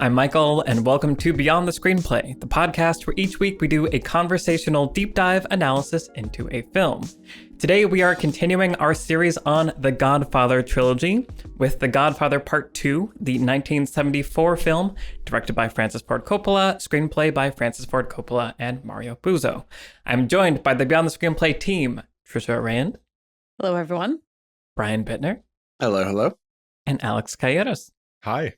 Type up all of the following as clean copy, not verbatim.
I'm Michael, and welcome to Beyond the Screenplay, the podcast where each week we do a conversational deep dive analysis into a film. Today we are continuing our series on the Godfather trilogy with The Godfather Part II, the 1974 film directed by Francis Ford Coppola, screenplay by Francis Ford Coppola and Mario Puzo. I'm joined by the Beyond the Screenplay team, Trisha Rand. Hello, everyone. Brian Bittner. Hello, hello. And Alex Calleros. Hi.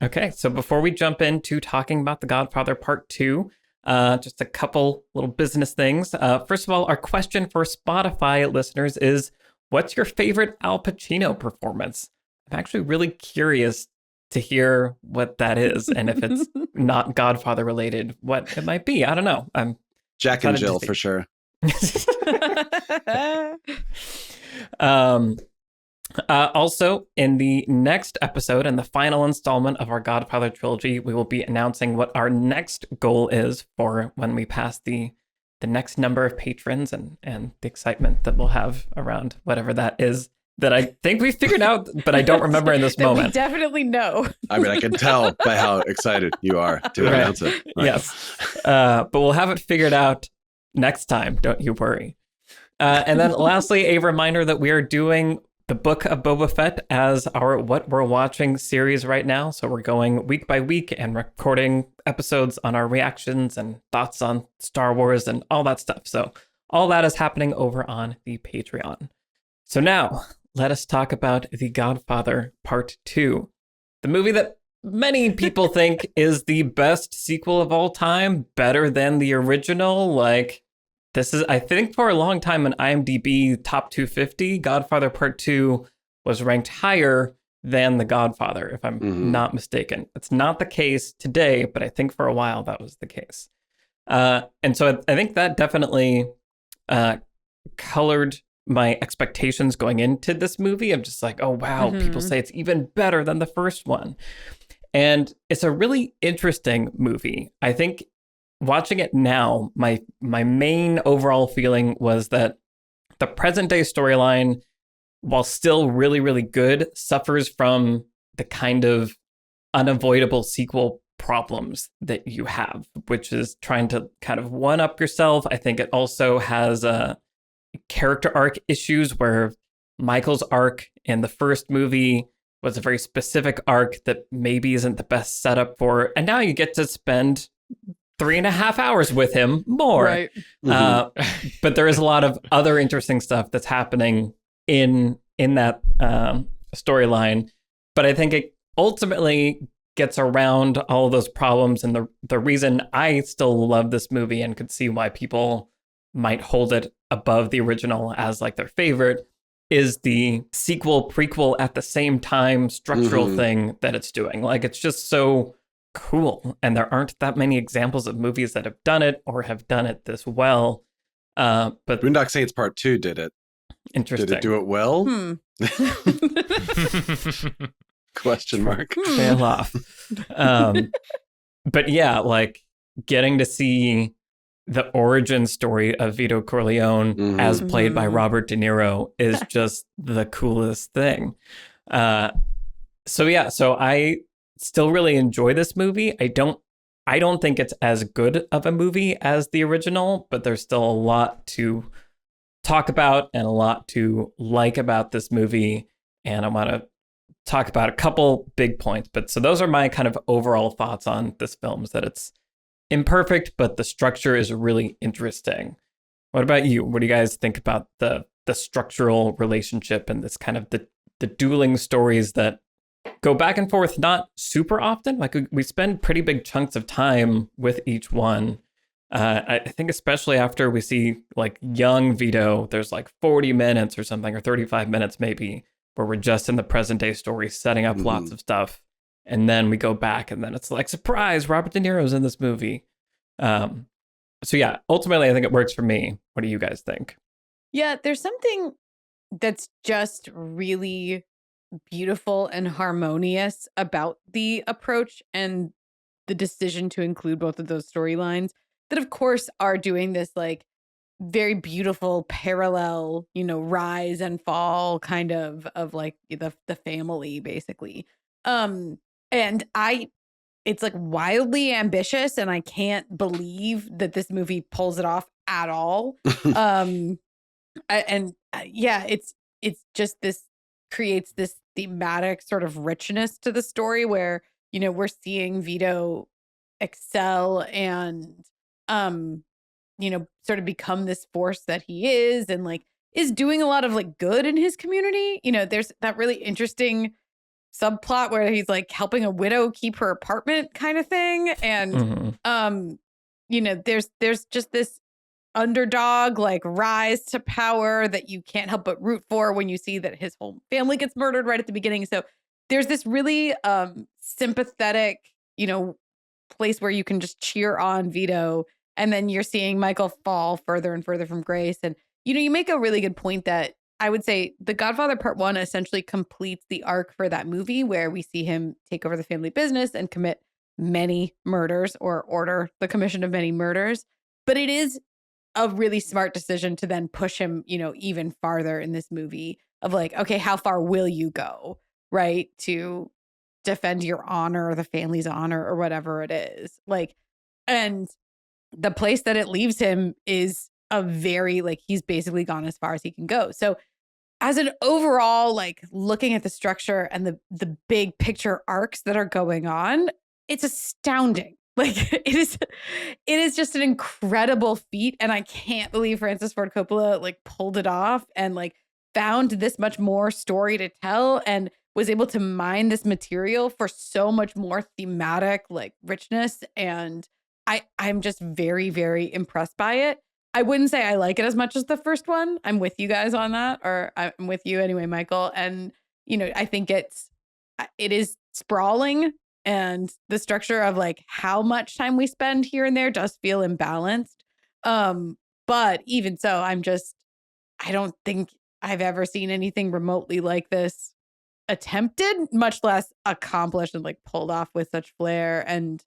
Okay, so before we jump into talking about The Godfather Part II, just a couple little business things. First of all, our question for Spotify listeners is, what's your favorite Al Pacino performance? I'm actually really curious to hear what that is, and if it's not Godfather related, what it might be. I don't know. I'm Jack and Jill for sure. Also, in the next episode and the final installment of our Godfather trilogy, we will be announcing what our next goal is for when we pass the next number of patrons and the excitement that we'll have around whatever that is that I think we figured out, but I don't remember in this moment. We definitely know. I mean, I can tell by how excited you are to announce it. Right. Yes. But we'll have it figured out next time. Don't you worry. And then lastly, a reminder that we are doing the Book of Boba Fett as our What We're Watching series right now. So we're going week by week and recording episodes on our reactions and thoughts on Star Wars and all that stuff. So all that is happening over on the Patreon. So now let us talk about The Godfather Part II, the movie that many people think is the best sequel of all time, better than the original. Like, this is, I think, for a long time an IMDb top 250. Godfather Part II was ranked higher than The Godfather, if I'm not mistaken. It's not the case today, but I think for a while that was the case. And so I think that definitely colored my expectations going into this movie. I'm just like, oh, wow, people say it's even better than the first one. And it's a really interesting movie. I think watching it now, my main overall feeling was that the present day storyline, while still really, really good, suffers from the kind of unavoidable sequel problems that you have, which is trying to kind of one up yourself. I think it also has character arc issues where Michael's arc in the first movie was a very specific arc that maybe isn't the best setup for, and now you get to spend 3.5 hours with him more. Right. But there is a lot of other interesting stuff that's happening in that storyline. But I think it ultimately gets around all of those problems. And the reason I still love this movie and could see why people might hold it above the original as like their favorite is the sequel prequel at the same time structural thing that it's doing. Like, it's just so cool, and there aren't that many examples of movies that have done it or have done it this well. But Boondock Saints Part 2 did it. Interesting. Did it do it well? Question mark. Fail off. But yeah, like getting to see the origin story of Vito Corleone as played by Robert De Niro is just the coolest thing. So I still really enjoy this movie. I don't think it's as good of a movie as the original, but there's still a lot to talk about and a lot to like about this movie. And I want to talk about a couple big points. But so those are my kind of overall thoughts on this film, is that it's imperfect, but the structure is really interesting. What about you? What do you guys think about the structural relationship and this kind of the dueling stories that go back and forth not super often? Like, we spend pretty big chunks of time with each one. I think especially after we see like young Vito, there's like 40 minutes or something, or 35 minutes maybe, where we're just in the present day story setting up lots of stuff. And then we go back and then it's like, surprise, Robert De Niro's in this movie. So yeah, ultimately I think it works for me. What do you guys think? Yeah, there's something that's just really beautiful and harmonious about the approach and the decision to include both of those storylines that of course are doing this like very beautiful parallel, rise and fall kind of like the family basically. And I it's like wildly ambitious, and I can't believe that this movie pulls it off at all. Yeah, it's just this creates this thematic sort of richness to the story where, you know, we're seeing Vito excel and you know, sort of become this force that he is, and like is doing a lot of like good in his community. You know, there's that really interesting subplot where he's like helping a widow keep her apartment kind of thing. And you know, there's just this underdog like rise to power that you can't help but root for when you see that his whole family gets murdered right at the beginning. So there's this really sympathetic, you know, place where you can just cheer on Vito, and then you're seeing Michael fall further and further from grace. And you know, you make a really good point that I would say The Godfather Part 1 essentially completes the arc for that movie, where we see him take over the family business and commit many murders, or order the commission of many murders. But it is a really smart decision to then push him, you know, even farther in this movie of like, okay, how far will you go, right, to defend your honor, the family's honor, or whatever it is. Like, and the place that it leaves him is a very, like, he's basically gone as far as he can go. So as an overall, like, looking at the structure and the big picture arcs that are going on, it's astounding. Like, it is just an incredible feat. And I can't believe Francis Ford Coppola like pulled it off and like found this much more story to tell, and was able to mine this material for so much more thematic like richness. And I'm just very, very impressed by it. I wouldn't say I like it as much as the first one. I'm with you guys on that, or I'm with you anyway, Michael. And, you know, I think it is sprawling, and the structure of like how much time we spend here and there does feel imbalanced. But even so, I don't think I've ever seen anything remotely like this attempted, much less accomplished and like pulled off with such flair. And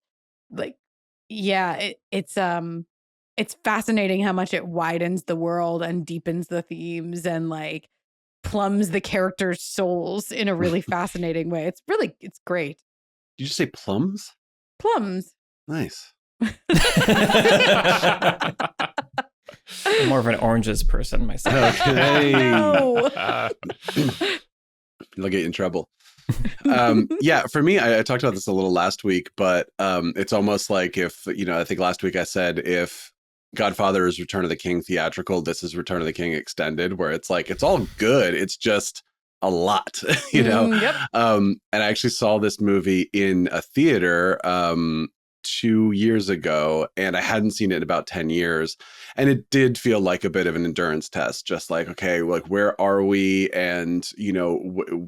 like, yeah, it's fascinating how much it widens the world and deepens the themes and like plumbs the characters' souls in a really fascinating way. It's great. Did you just say plums? Plums. Nice. I'm more of an oranges person myself. Okay. No. They'll get you in trouble. Yeah, for me, I talked about this a little last week, but it's almost like if, you know, I think last week I said if Godfather is Return of the King theatrical, this is Return of the King extended, where it's like, it's all good. It's just a lot, you know? Yep. And I actually saw this movie in a theater 2 years ago, and I hadn't seen it in about 10 years. And it did feel like a bit of an endurance test, just like, okay, like, where are we? And, you know,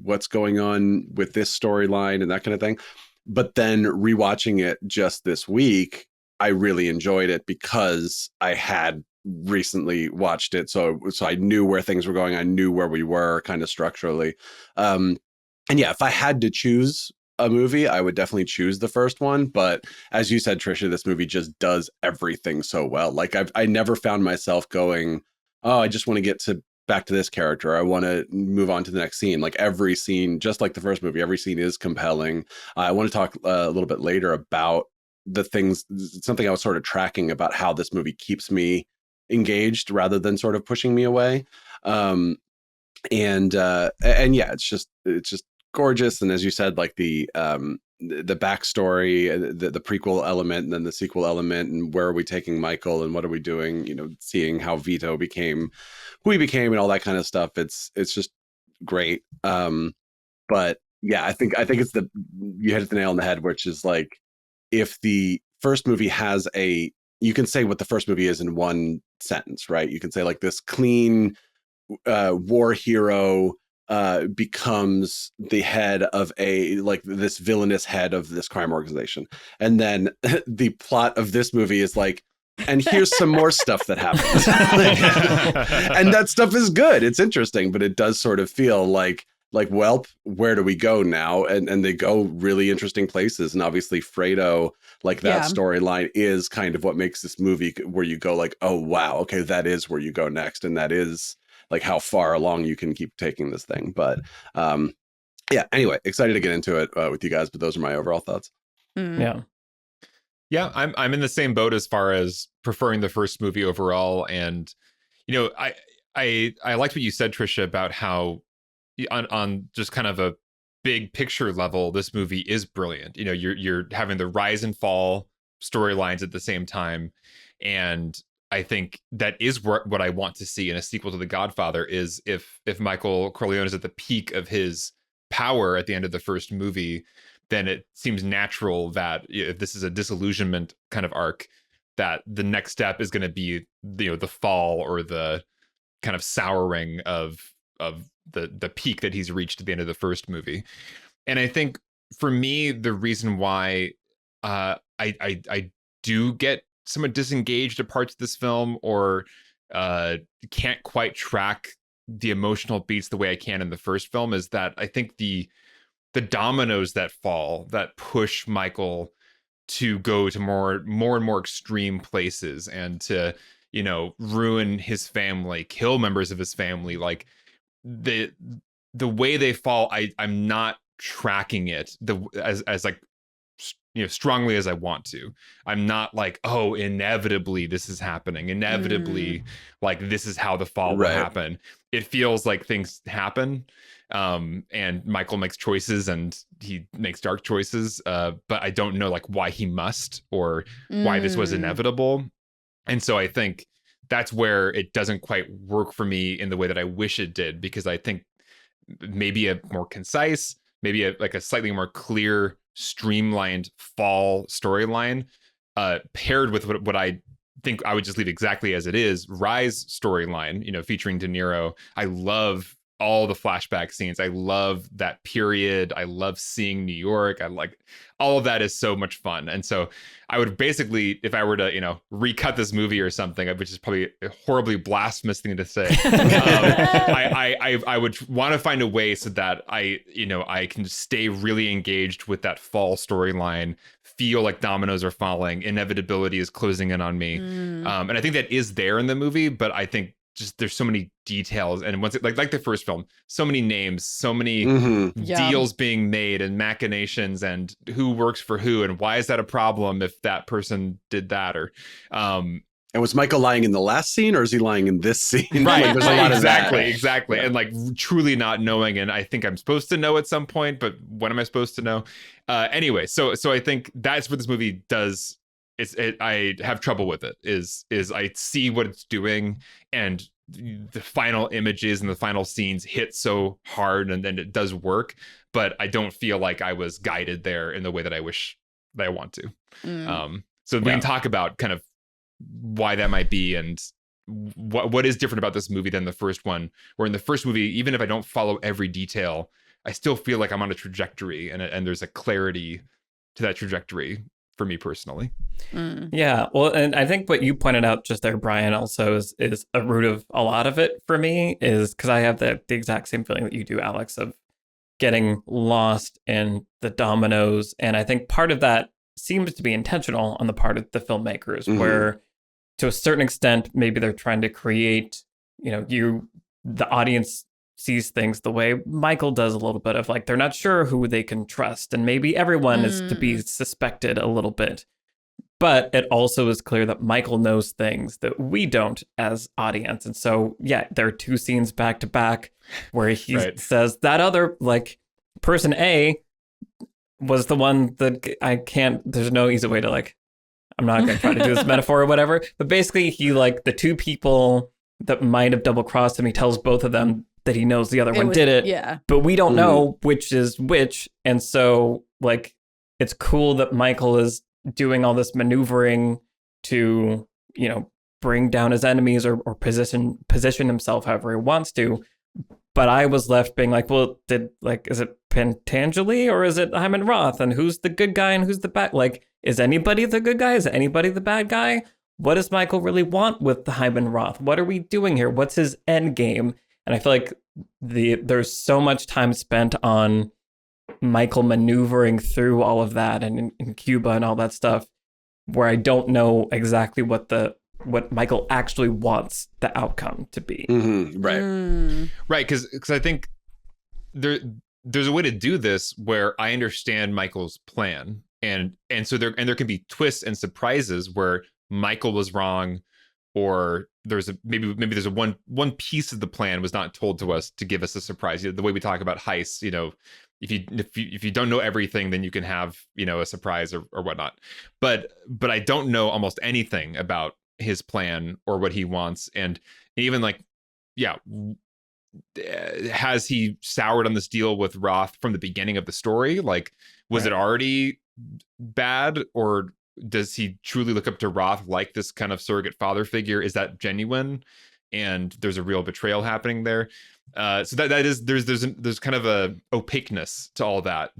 what's going on with this storyline and that kind of thing. But then rewatching it just this week, I really enjoyed it because I had recently watched it. So I knew where things were going. I knew where we were kind of structurally. And yeah, if I had to choose a movie, I would definitely choose the first one. But as you said, Trisha, this movie just does everything so well. Like I never found myself going, oh, I just want to get back to this character. I want to move on to the next scene. Like every scene, just like the first movie, every scene is compelling. I want to talk a little bit later about the things, something I was sort of tracking about how this movie keeps me engaged rather than sort of pushing me away. And yeah, it's just gorgeous. And as you said, like the backstory, the prequel element, and then the sequel element, and where are we taking Michael and what are we doing? You know, seeing how Vito became who he became and all that kind of stuff. It's just great. But yeah, I think it's you hit the nail on the head, which is like, if the first movie has you can say what the first movie is in one sentence, right? You can say like this clean war hero becomes the head of this villainous head of this crime organization. And then the plot of this movie is like, and here's some more stuff that happens. And that stuff is good. It's interesting, but it does sort of feel like, well, where do we go now? And they go really interesting places. And obviously Fredo, like that storyline is kind of what makes this movie where you go like, oh, wow, okay, that is where you go next. And that is like how far along you can keep taking this thing. But yeah, anyway, excited to get into it with you guys, but those are my overall thoughts. Yeah. Yeah, I'm in the same boat as far as preferring the first movie overall. And, I liked what you said, Trisha, about how on just kind of a big picture level, this movie is brilliant. You're having the rise and fall storylines at the same time. And I think that is what I want to see in a sequel to The Godfather is if Michael Corleone is at the peak of his power at the end of the first movie, then it seems natural that if this is a disillusionment kind of arc, that the next step is going to be the fall or the kind of souring of the peak that he's reached at the end of the first movie. And I think for me, the reason why I do get somewhat disengaged at parts of this film or can't quite track the emotional beats the way I can in the first film is that I think the dominoes that fall, that push Michael to go to more and more extreme places and to, ruin his family, kill members of his family, like the way they fall, I'm not tracking it as like, strongly as I want to. I'm not like, oh, inevitably this is happening. Inevitably, like this is how the fall will happen. It feels like things happen. And Michael makes choices and he makes dark choices. But I don't know like why he must or why this was inevitable. And so I think that's where it doesn't quite work for me in the way that I wish it did, because I think maybe a more concise, maybe a slightly more clear, streamlined fall storyline, paired with what I think I would just leave exactly as it is, Rise storyline, featuring De Niro. I love all the flashback scenes. I love that period. I love seeing New York. I like all of that is so much fun. And so I would basically, if I were to, recut this movie or something, which is probably a horribly blasphemous thing to say, I would want to find a way so that I can stay really engaged with that fall storyline, feel like dominoes are falling, inevitability is closing in on me. And I think that is there in the movie, but I think just there's so many details, and once it like the first film, so many names, so many deals being made and machinations and who works for who and why is that a problem if that person did that or and was Michael lying in the last scene or is he lying in this scene? Right. Like, there's a lot of that. Exactly. Yeah. And like truly not knowing. And I think I'm supposed to know at some point, but when am I supposed to know? Anyway, so I think that's what this movie does. I have trouble with it is I see what it's doing and the final images and the final scenes hit so hard and then it does work, but I don't feel like I was guided there in the way that I wish that I want to. So we can talk about kind of why that might be and what is different about this movie than the first one, where in the first movie, even if I don't follow every detail, I still feel like I'm on a trajectory and there's a clarity to that trajectory for me personally. Yeah, well, and I think what you pointed out just there, Brian, also is a root of a lot of it for me, is because I have the exact same feeling that you do, Alex, of getting lost in the dominoes. And I think part of that seems to be intentional on the part of the filmmakers, where to a certain extent, maybe they're trying to create, the audience sees things the way Michael does a little bit of like, they're not sure who they can trust. And maybe everyone is to be suspected a little bit. But it also is clear that Michael knows things that we don't as audience. And so, yeah, there are two scenes back to back where he says that other like person A was the one that there's no easy way to like, I'm not going to try to do this metaphor or whatever. But basically he like the two people that might have double crossed him, he tells both of them that he knows the other one did it. Yeah. But we don't know which is which. And so like, it's cool that Michael is doing all this maneuvering to, bring down his enemies or position himself however he wants to. But I was left being like, well, is it Pentangeli or is it Hyman Roth? And who's the good guy and who's the bad? Like, is anybody the good guy? Is anybody the bad guy? What does Michael really want with the Hyman Roth? What are we doing here? What's his end game? And I feel like there's so much time spent on Michael maneuvering through all of that and in Cuba and all that stuff, where I don't know exactly what Michael actually wants the outcome to be. Right. Right. Because I think there's a way to do this where I understand Michael's plan and so there can be twists and surprises where Michael was wrong, or maybe there's a one piece of the plan was not told to us to give us a surprise. The way we talk about heists, if you don't know everything, then you can have a surprise or whatnot. But I don't know almost anything about his plan or what he wants, and even has he soured on this deal with Roth from the beginning of the story? Like, was it already bad, or does he truly look up to Roth like this kind of surrogate father figure? Is that genuine? And there's a real betrayal happening there. So that is there's kind of a opaqueness to all that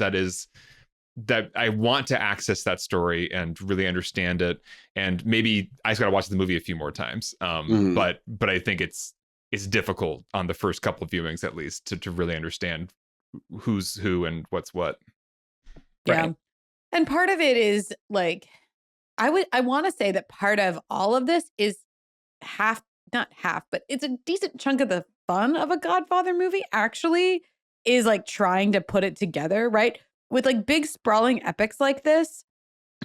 I want to access that story and really understand it. And maybe I just got to watch the movie a few more times. But I think it's difficult on the first couple of viewings, at least, to really understand who's who and what's what. Yeah. Right. And part of it is like, I want to say that part of all of this is not half, but it's a decent chunk of the fun of a Godfather movie actually is like trying to put it together, right? With like big sprawling epics like this,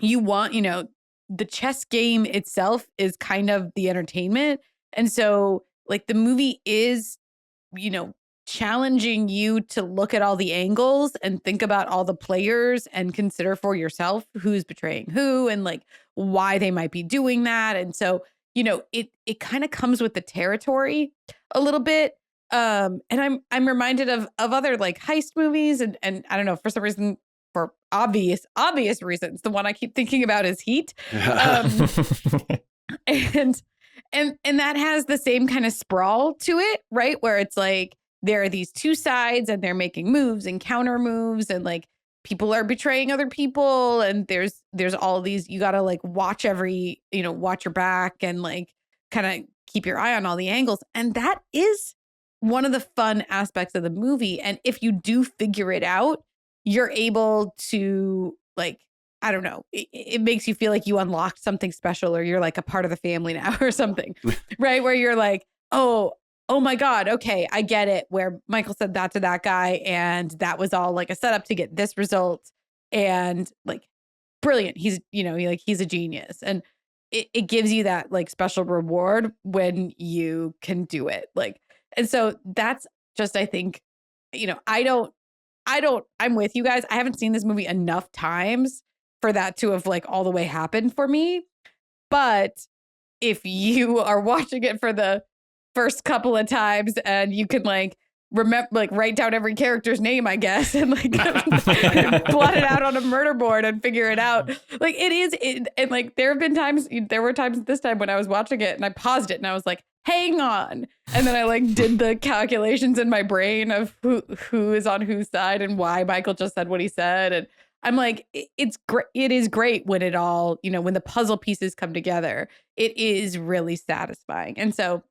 you want, the chess game itself is kind of the entertainment. And so like the movie is, challenging you to look at all the angles and think about all the players and consider for yourself who's betraying who and like why they might be doing that. And so, it kind of comes with the territory a little bit. And I'm reminded of other like heist movies and I don't know, for some reason, for obvious reasons, the one I keep thinking about is Heat. And that has the same kind of sprawl to it, right? Where it's like there are these two sides and they're making moves and counter moves and like people are betraying other people and there's all these, you got to like watch watch your back and like kind of keep your eye on all the angles. And that is one of the fun aspects of the movie. And if you do figure it out, you're able to like, I don't know, it makes you feel like you unlocked something special or you're like a part of the family now or something, right? Where you're like, oh my God, okay, I get it. Where Michael said that to that guy and that was all like a setup to get this result. And like, brilliant. He's, he's a genius. And it gives you that like special reward when you can do it. Like, and so that's just, I think, I'm with you guys. I haven't seen this movie enough times for that to have like all the way happened for me. But if you are watching it for the first couple of times and you can like remember, like write down every character's name, I guess, and like blot it out on a murder board and figure it out. Like and like there were times this time when I was watching it and I paused it and I was like, hang on. And then I like did the calculations in my brain of who is on whose side and why Michael just said what he said. And I'm like, it's great. It is great when it all, when the puzzle pieces come together, it is really satisfying. And so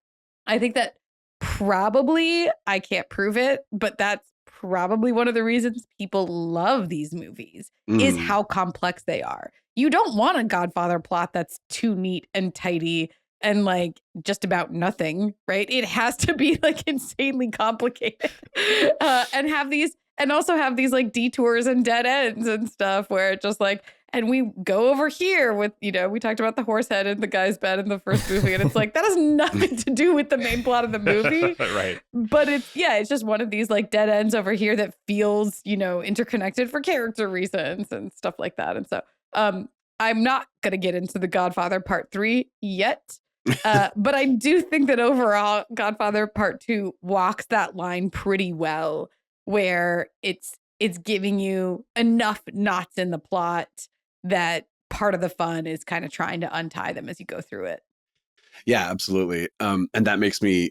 I think that probably, I can't prove it, but that's probably one of the reasons people love these movies is how complex they are. You don't want a Godfather plot that's too neat and tidy and like just about nothing, right? It has to be like insanely complicated and also have these like detours and dead ends and stuff where it just like, and we go over here with, we talked about the horse head in the guy's bed in the first movie. And it's like, that has nothing to do with the main plot of the movie. Right. But it's just one of these like dead ends over here that feels, interconnected for character reasons and stuff like that. And so I'm not going to get into the Godfather Part 3 yet. But I do think that overall Godfather Part 2 walks that line pretty well, where it's giving you enough knots in the plot that part of the fun is kind of trying to untie them as you go through it. Yeah, absolutely. And that makes me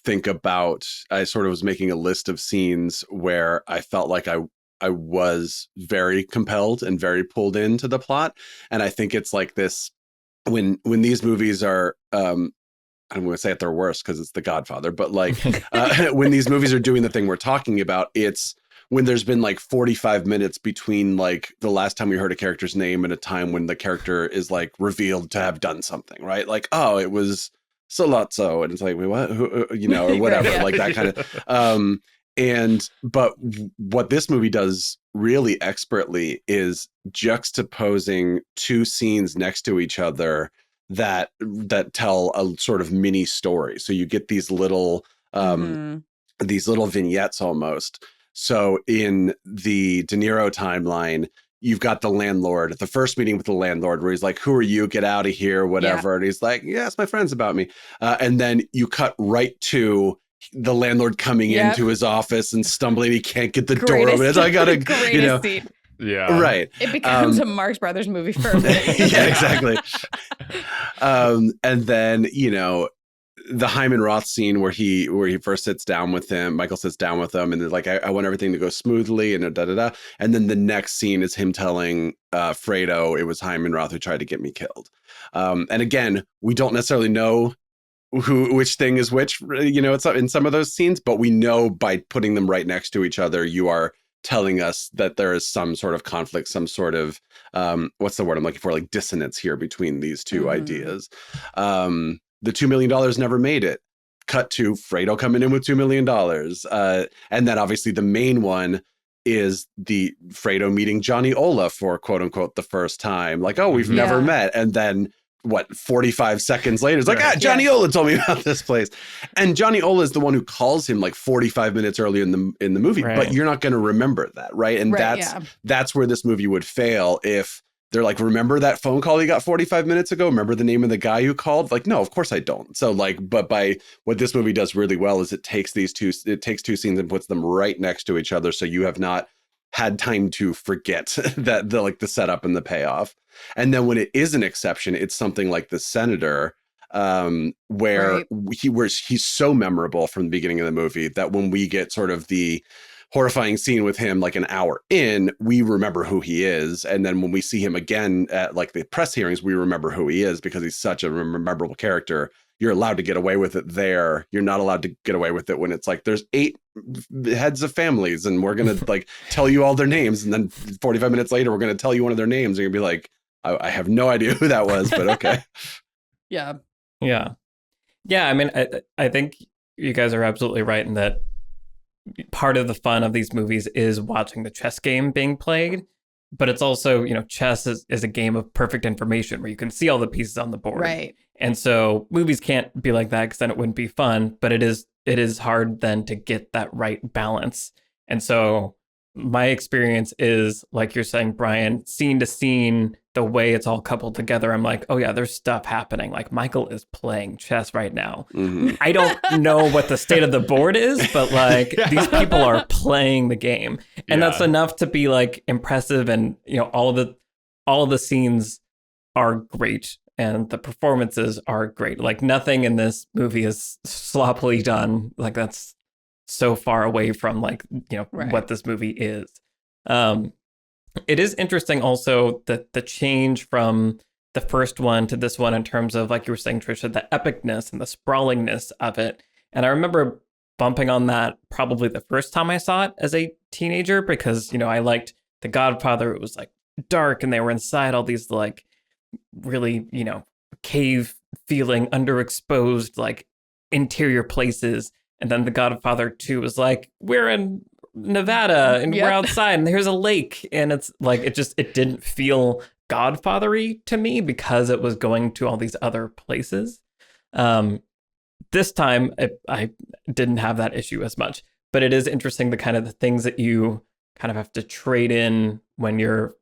think about, I sort of was making a list of scenes where I felt like I was very compelled and very pulled into the plot. And I think it's like this, when these movies are, I'm going to say at their worst because it's The Godfather, but like when these movies are doing the thing we're talking about, it's when there's been like 45 minutes between like the last time we heard a character's name and a time when the character is like revealed to have done something, right? Like, oh, it was Solazzo. And it's like, wait, what? Who, or whatever, like that kind of, But what this movie does really expertly is juxtaposing two scenes next to each other that tell a sort of mini story. So you get these little vignettes almost. So in the De Niro timeline, you've got the landlord, the first meeting with the landlord where he's like, who are you? Get out of here, whatever. Yeah. And he's like, yeah, it's my friends about me. And then you cut right to the landlord coming into his office and stumbling. He can't get the door open. So I gotta, scene. Yeah. Right. It becomes a Marx Brothers movie for a minute. Yeah, exactly. And then, the Hyman Roth scene where he first sits down with him, Michael sits down with him and they're like, I want everything to go smoothly and da-da-da. And then the next scene is him telling Fredo, it was Hyman Roth who tried to get me killed. And again, we don't necessarily know which thing is which, it's in some of those scenes, but we know by putting them right next to each other, you are telling us that there is some sort of conflict, some sort of, what's the word I'm looking for? Like dissonance here between these two ideas. The $2 million never made it. Cut to Fredo coming in with $2 million. And then obviously the main one is the Fredo meeting Johnny Ola for quote unquote the first time. Like, oh, we've never met. And then 45 seconds later, it's like, Johnny Ola told me about this place. And Johnny Ola is the one who calls him like 45 minutes earlier in the movie, but you're not going to remember that, right? And that's where this movie would fail if they're like, remember that phone call you got 45 minutes ago? Remember the name of the guy who called? Like, no, of course I don't. So but by what this movie does really well is it takes two scenes and puts them right next to each other. So you have not had time to forget that the setup and the payoff. And then when it is an exception, it's something like The Senator, where he's so memorable from the beginning of the movie that when we get sort of the horrifying scene with him like an hour in, we remember who he is. And then when we see him again at like the press hearings, we remember who he is because he's such a memorable character. You're allowed to get away with it there. You're not allowed to get away with it when it's like there's 8 heads of families and we're going to like tell you all their names. And then 45 minutes later, we're going to tell you one of their names. And you're going to be like, I have no idea who that was, but okay. Yeah. I mean, I think you guys are absolutely right in that part of the fun of these movies is watching the chess game being played, but it's also, chess is a game of perfect information where you can see all the pieces on the board. Right. And so movies can't be like that because then it wouldn't be fun, but it is hard then to get that right balance. And so my experience is, like you're saying, Brian, scene to scene, the way it's all coupled together, I'm like, oh yeah, there's stuff happening. Like Michael is playing chess right now. Mm-hmm. I don't know what the state of the board is, but like these people are playing the game. And that's enough to be like impressive. And, all of the scenes are great. And the performances are great. Like nothing in this movie is sloppily done. Like that's so far away from what this movie is. It is interesting also that the change from the first one to this one in terms of, like you were saying, Trisha, the epicness and the sprawlingness of it. And I remember bumping on that probably the first time I saw it as a teenager because, I liked The Godfather. It was like dark and they were inside all these like really, cave feeling underexposed, like interior places. And then The Godfather 2 was like, we're in Nevada and we're outside and there's a lake. And it's like, it didn't feel Godfather-y to me because it was going to all these other places. This time I didn't have that issue as much, but it is interesting the kind of the things that you kind of have to trade in when you're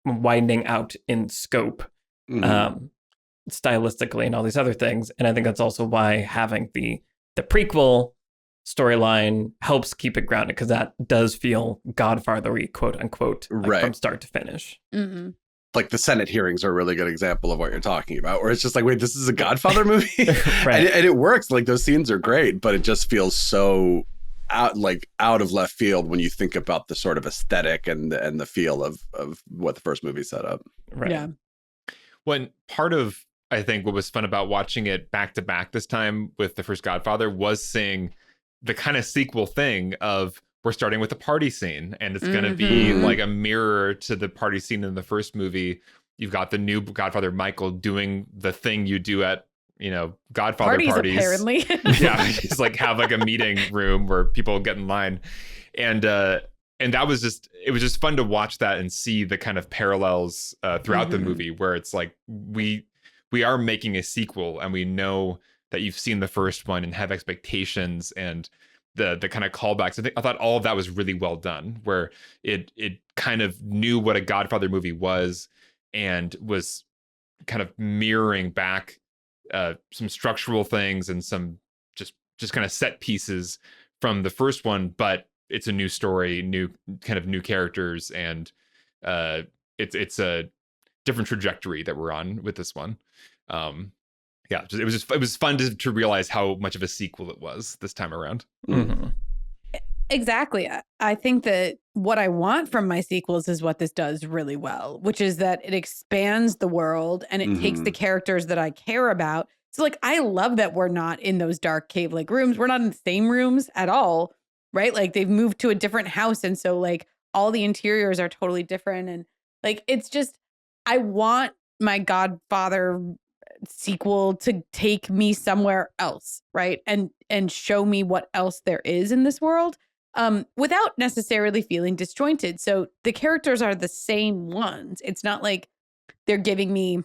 widening out in scope, stylistically and all these other things. And I think that's also why having the prequel storyline helps keep it grounded because that does feel Godfather-y, quote unquote, like from start to finish. Mm-hmm. Like the Senate hearings are a really good example of what you're talking about, where it's just like, wait, this is a Godfather movie? Right. and it works. Like those scenes are great, but it just feels so out of left field when you think about the sort of aesthetic and the feel of what the first movie set up. Right. Yeah. When part of, I think, what was fun about watching it back to back this time with the first Godfather was seeing the kind of sequel thing of we're starting with the party scene and it's going to be like a mirror to the party scene in the first movie. You've got the new Godfather Michael doing the thing you do at Godfather parties. Apparently. Yeah, just like have like a meeting room where people get in line, and that was it was just fun to watch that and see the kind of parallels throughout the movie, where it's like we are making a sequel, and we know that you've seen the first one and have expectations, and the kind of callbacks. I thought all of that was really well done, where it kind of knew what a Godfather movie was and was kind of mirroring back some structural things and some just kind of set pieces from the first one, but it's a new story, new characters, and it's a different trajectory that we're on with this one. It was fun to realize how much of a sequel it was this time around. Mm-hmm. Exactly. I think that what I want from my sequels is what this does really well, which is that it expands the world and it takes the characters that I care about. So like, I love that we're not in those dark cave-like rooms. We're not in the same rooms at all, right? Like they've moved to a different house. And so like all the interiors are totally different. And like, it's just, I want my Godfather sequel to take me somewhere else, right? And show me what else there is in this world, without necessarily feeling disjointed. So the characters are the same ones. It's not like they're giving me,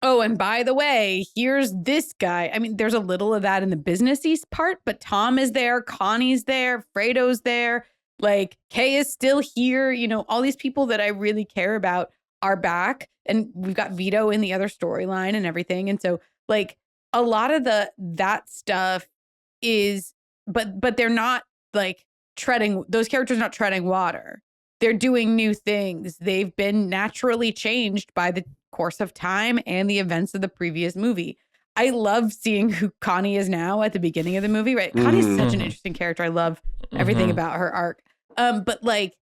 oh, and by the way, here's this guy. I mean, there's a little of that in the businessy part, but Tom is there, Connie's there, Fredo's there, like Kay is still here. All these people that I really care about are back, and we've got Vito in the other storyline and everything. And so like a lot of that stuff is, but they're not like those characters not treading water. They're doing new things. They've been naturally changed by the course of time and the events of the previous movie. I love seeing who Connie is now at the beginning of the movie, right? Connie's such an interesting character. I love everything about her arc. But like,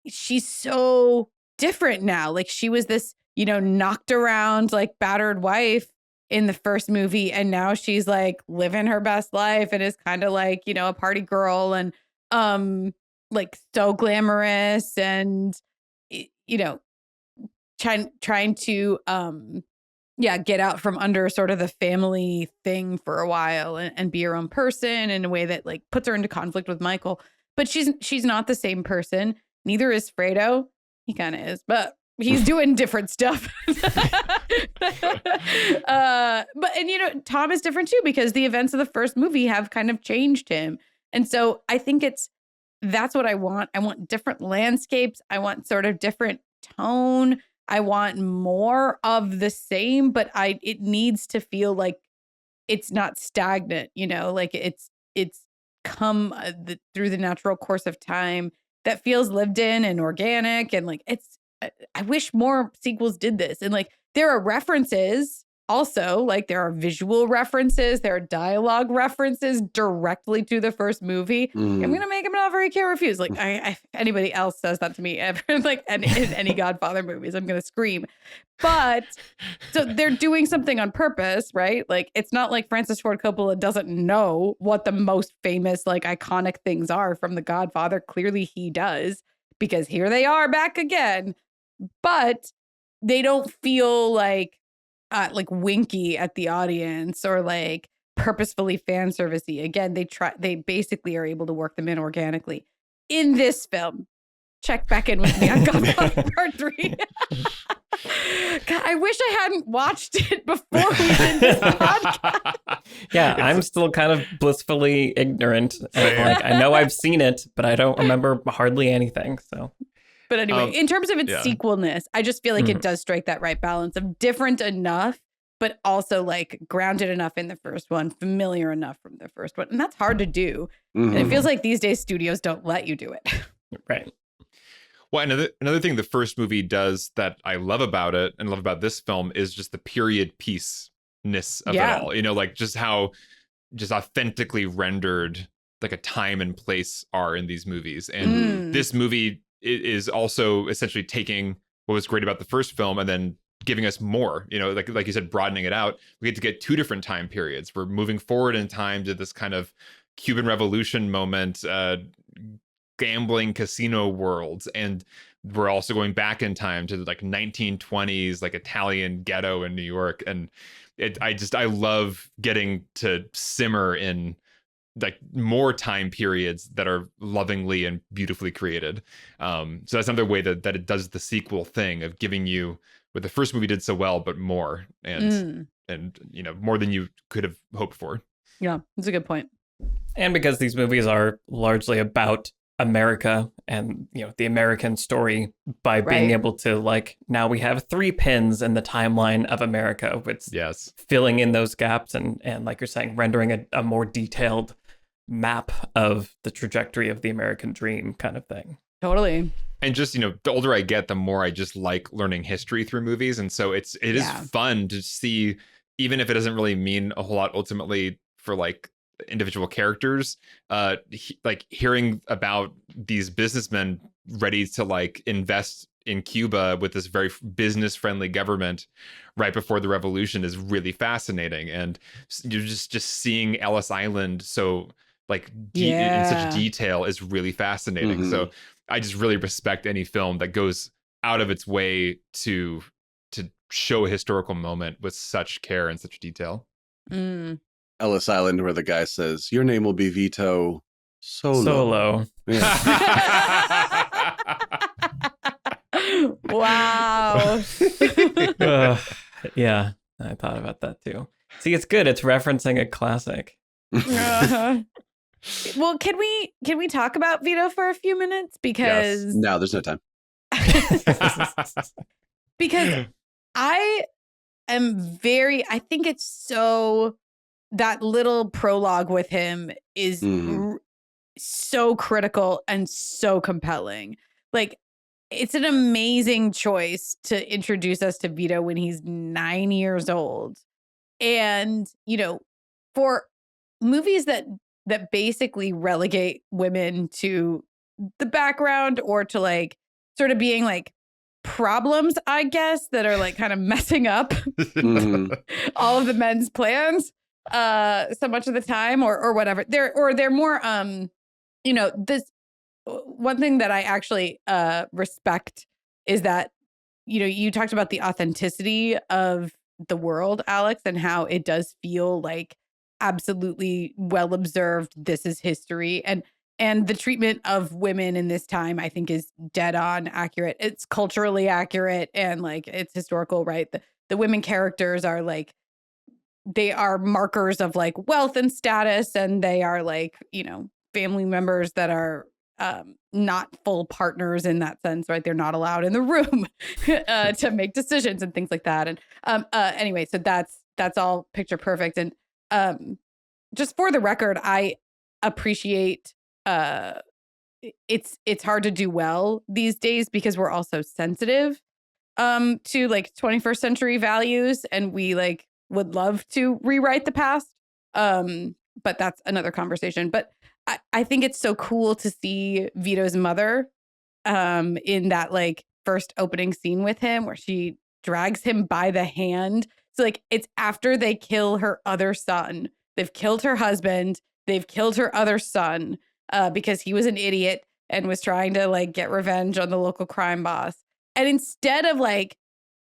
she's so different now. Like she was this, knocked around, like battered wife in the first movie. And now she's like living her best life and is kind of like, a party girl and, like so glamorous and, trying to, get out from under sort of the family thing for a while and be her own person in a way that like puts her into conflict with Michael. But she's not the same person. Neither is Fredo. He kind of is, but he's doing different stuff. Tom is different too, because the events of the first movie have kind of changed him. And so I think that's what I want. I want different landscapes. I want sort of different tone. I want more of the same, but it needs to feel like it's not stagnant, like it's come through the natural course of time that feels lived in and organic. And like, I wish more sequels did this. And like, there are references also, like there are visual references, there are dialogue references directly to the first movie. I'm going to make him not very care refuse. Like if anybody else says that to me ever, like in any Godfather movies, I'm going to scream. But so they're doing something on purpose, right? Like it's not like Francis Ford Coppola doesn't know what the most famous, like iconic things are from The Godfather. Clearly he does, because here they are back again. But they don't feel like winky at the audience or like purposefully fan servicey. Again, they basically are able to work them in organically. In this film, check back in with me on Godfather Part 3. God, I wish I hadn't watched it before we did this podcast. Yeah, I'm still kind of blissfully ignorant. Like I know I've seen it, but I don't remember hardly anything. So. But anyway, in terms of its sequelness, I just feel like it does strike that right balance of different enough, but also like grounded enough in the first one, familiar enough from the first one. And that's hard to do. And it feels like these days studios don't let you do it. Right. Well, another thing the first movie does that I love about it and love about this film is just the period piece-ness of it all. Like just how just authentically rendered like a time and place are in these movies. And this movie is also essentially taking what was great about the first film and then giving us more, like you said, broadening it out. We get to get two different time periods. We're moving forward in time to this kind of Cuban Revolution moment, gambling casino worlds. And we're also going back in time to like 1920s, like Italian ghetto in New York. And I love getting to simmer in like more time periods that are lovingly and beautifully created. So that's another way that it does the sequel thing of giving you what the first movie did so well, but more, and more than you could have hoped for. Yeah, that's a good point. And because these movies are largely about America and, the American story, by being able to, like, now we have 3 pins in the timeline of America, with filling in those gaps and like you're saying, rendering a more detailed map of the trajectory of the American dream kind of thing. Totally. And just, the older I get, the more I just like learning history through movies. And so it is fun to see, even if it doesn't really mean a whole lot ultimately for like individual characters, like hearing about these businessmen ready to like invest in Cuba with this very business friendly government right before the revolution is really fascinating. And you're just seeing Ellis Island so like in such detail is really fascinating. Mm-hmm. So I just really respect any film that goes out of its way to show a historical moment with such care and such detail. Ellis Island, where the guy says, "Your name will be Vito Solo." Yeah. Wow. Yeah, I thought about that too. See, it's good. It's referencing a classic. Well, can we talk about Vito for a few minutes? Because No, there's no time. Because I think it's so, that little prologue with him is so critical and so compelling. Like, it's an amazing choice to introduce us to Vito when he's 9 years old. And, for movies that basically relegate women to the background or to like sort of being like problems, I guess, that are like kind of messing up all of the men's plans so much of the time or whatever. They're more this one thing that I actually respect is that you talked about the authenticity of the world, Alex, and how it does feel like absolutely well observed. This is history, and the treatment of women in this time, I think, is dead on accurate. It's culturally accurate and like it's historical, right? The women characters are like, they are markers of like wealth and status, and they are like, family members that are not full partners in that sense, right? They're not allowed in the room to make decisions and things like that. And anyway, so that's all picture perfect. And just for the record, I appreciate it's hard to do well these days because we're also sensitive to like 21st century values, and we like would love to rewrite the past. But that's another conversation. But I think it's so cool to see Vito's mother in that like first opening scene with him where she drags him by the hand. So like it's after they kill her other son. They've killed her husband. They've killed her other son because he was an idiot and was trying to like get revenge on the local crime boss. And instead of like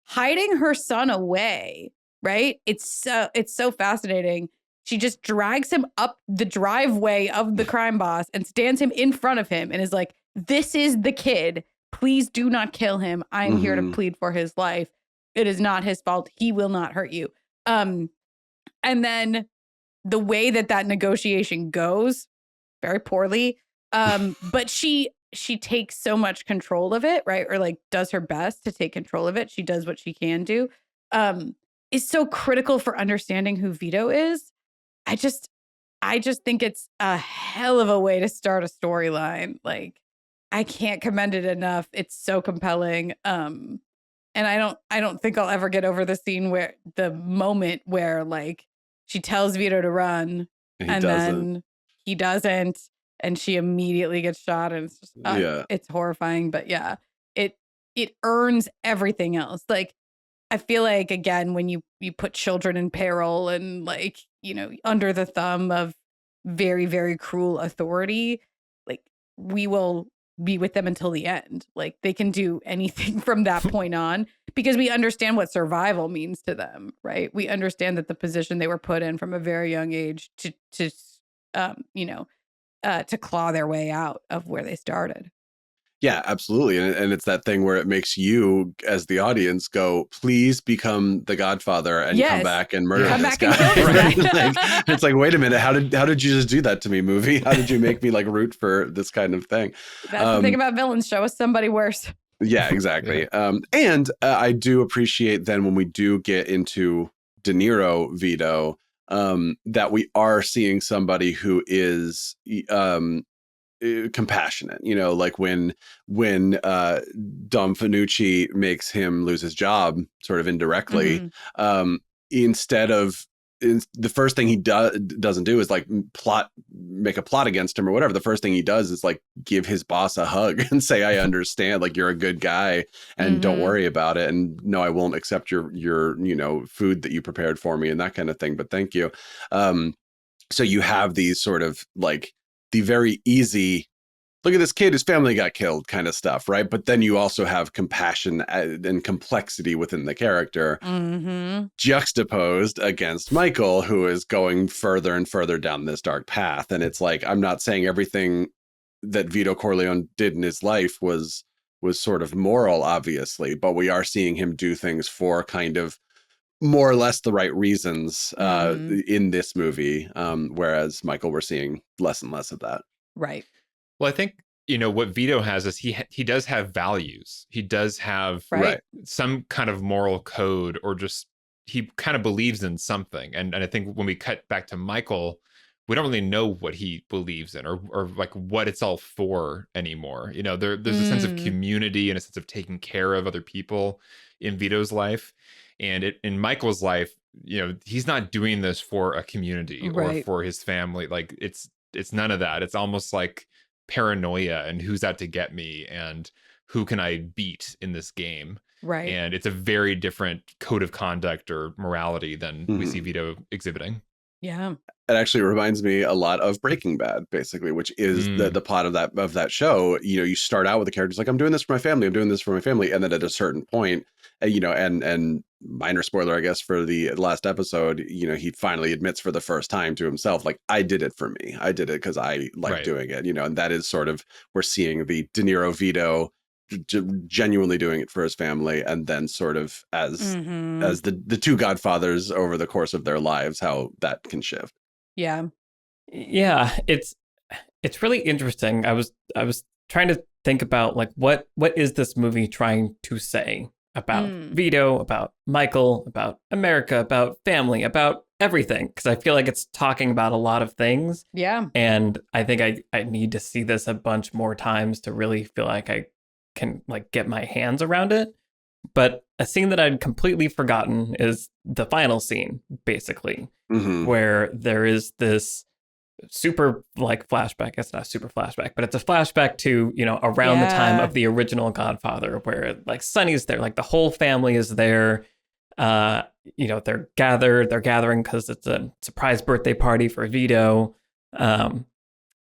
hiding her son away, right? It's so fascinating. She just drags him up the driveway of the crime boss and stands him in front of him and is like, "This is the kid. Please do not kill him. I'm here to plead for his life. It is not his fault. He will not hurt you." And then the way that negotiation goes, very poorly. But she takes so much control of it, right? Or like does her best to take control of it. She does what she can do. Is so critical for understanding who Vito is. I just think it's a hell of a way to start a storyline. Like, I can't commend it enough. It's so compelling. And I don't think I'll ever get over the moment where like she tells Vito to run and then he doesn't, and she immediately gets shot, and it's just it's horrifying. But yeah, it earns everything else. Like, I feel like, again, when you put children in peril and like, under the thumb of very, very cruel authority, like we will be with them until the end. Like they can do anything from that point on because we understand what survival means to them, right? We understand that the position they were put in from a very young age to claw their way out of where they started. Yeah, absolutely. And it's that thing where it makes you, as the audience, go, please become the Godfather and come back and murder this guy. Right? It's like, wait a minute, how did you just do that to me, movie? How did you make me like root for this kind of thing? That's the thing about villains. Show us somebody worse. Yeah, exactly. And I do appreciate then when we do get into De Niro, Vito, that we are seeing somebody who is compassionate, like when Dom Fanucci makes him lose his job sort of indirectly, instead of the first thing he doesn't do is like make a plot against him or whatever. The first thing he does is like give his boss a hug and say, I understand, like you're a good guy and don't worry about it. And no, I won't accept your food that you prepared for me and that kind of thing. But thank you. So you have these sort of like the very easy, look at this kid, his family got killed kind of stuff, right? But then you also have compassion and complexity within the character juxtaposed against Michael, who is going further and further down this dark path. And it's like, I'm not saying everything that Vito Corleone did in his life was sort of moral, obviously, but we are seeing him do things for kind of more or less the right reasons in this movie, whereas Michael, we're seeing less and less of that. Right. Well, I think, what Vito has is he does have values. He does have some kind of moral code, or just he kind of believes in something. And I think when we cut back to Michael, we don't really know what he believes in or like what it's all for anymore. There's a sense of community and a sense of taking care of other people in Vito's life. And in Michael's life, he's not doing this for a community or for his family. Like it's none of that. It's almost like paranoia and who's out to get me and who can I beat in this game. Right. And it's a very different code of conduct or morality than we see Vito exhibiting. Yeah. It actually reminds me a lot of Breaking Bad, basically, which is the plot of that show. You start out with the characters like, I'm doing this for my family. I'm doing this for my family. And then at a certain point, and minor spoiler, I guess, for the last episode, he finally admits for the first time to himself, like, I did it for me. I did it because I like doing it, and that is sort of, we're seeing the De Niro Vito genuinely doing it for his family, and then sort of as the two Godfathers over the course of their lives, how that can shift. Yeah. It's really interesting. I was trying to think about like what is this movie trying to say about Vito, about Michael, about America, about family, about everything, because I feel like it's talking about a lot of things. Yeah. And I think I need to see this a bunch more times to really feel like I can like get my hands around it. But a scene that I'd completely forgotten is the final scene, basically, where there is this super like flashback. It's not a super flashback, but it's a flashback to, around the time of the original Godfather, where like Sonny's there, like the whole family is there. They're gathering because it's a surprise birthday party for Vito.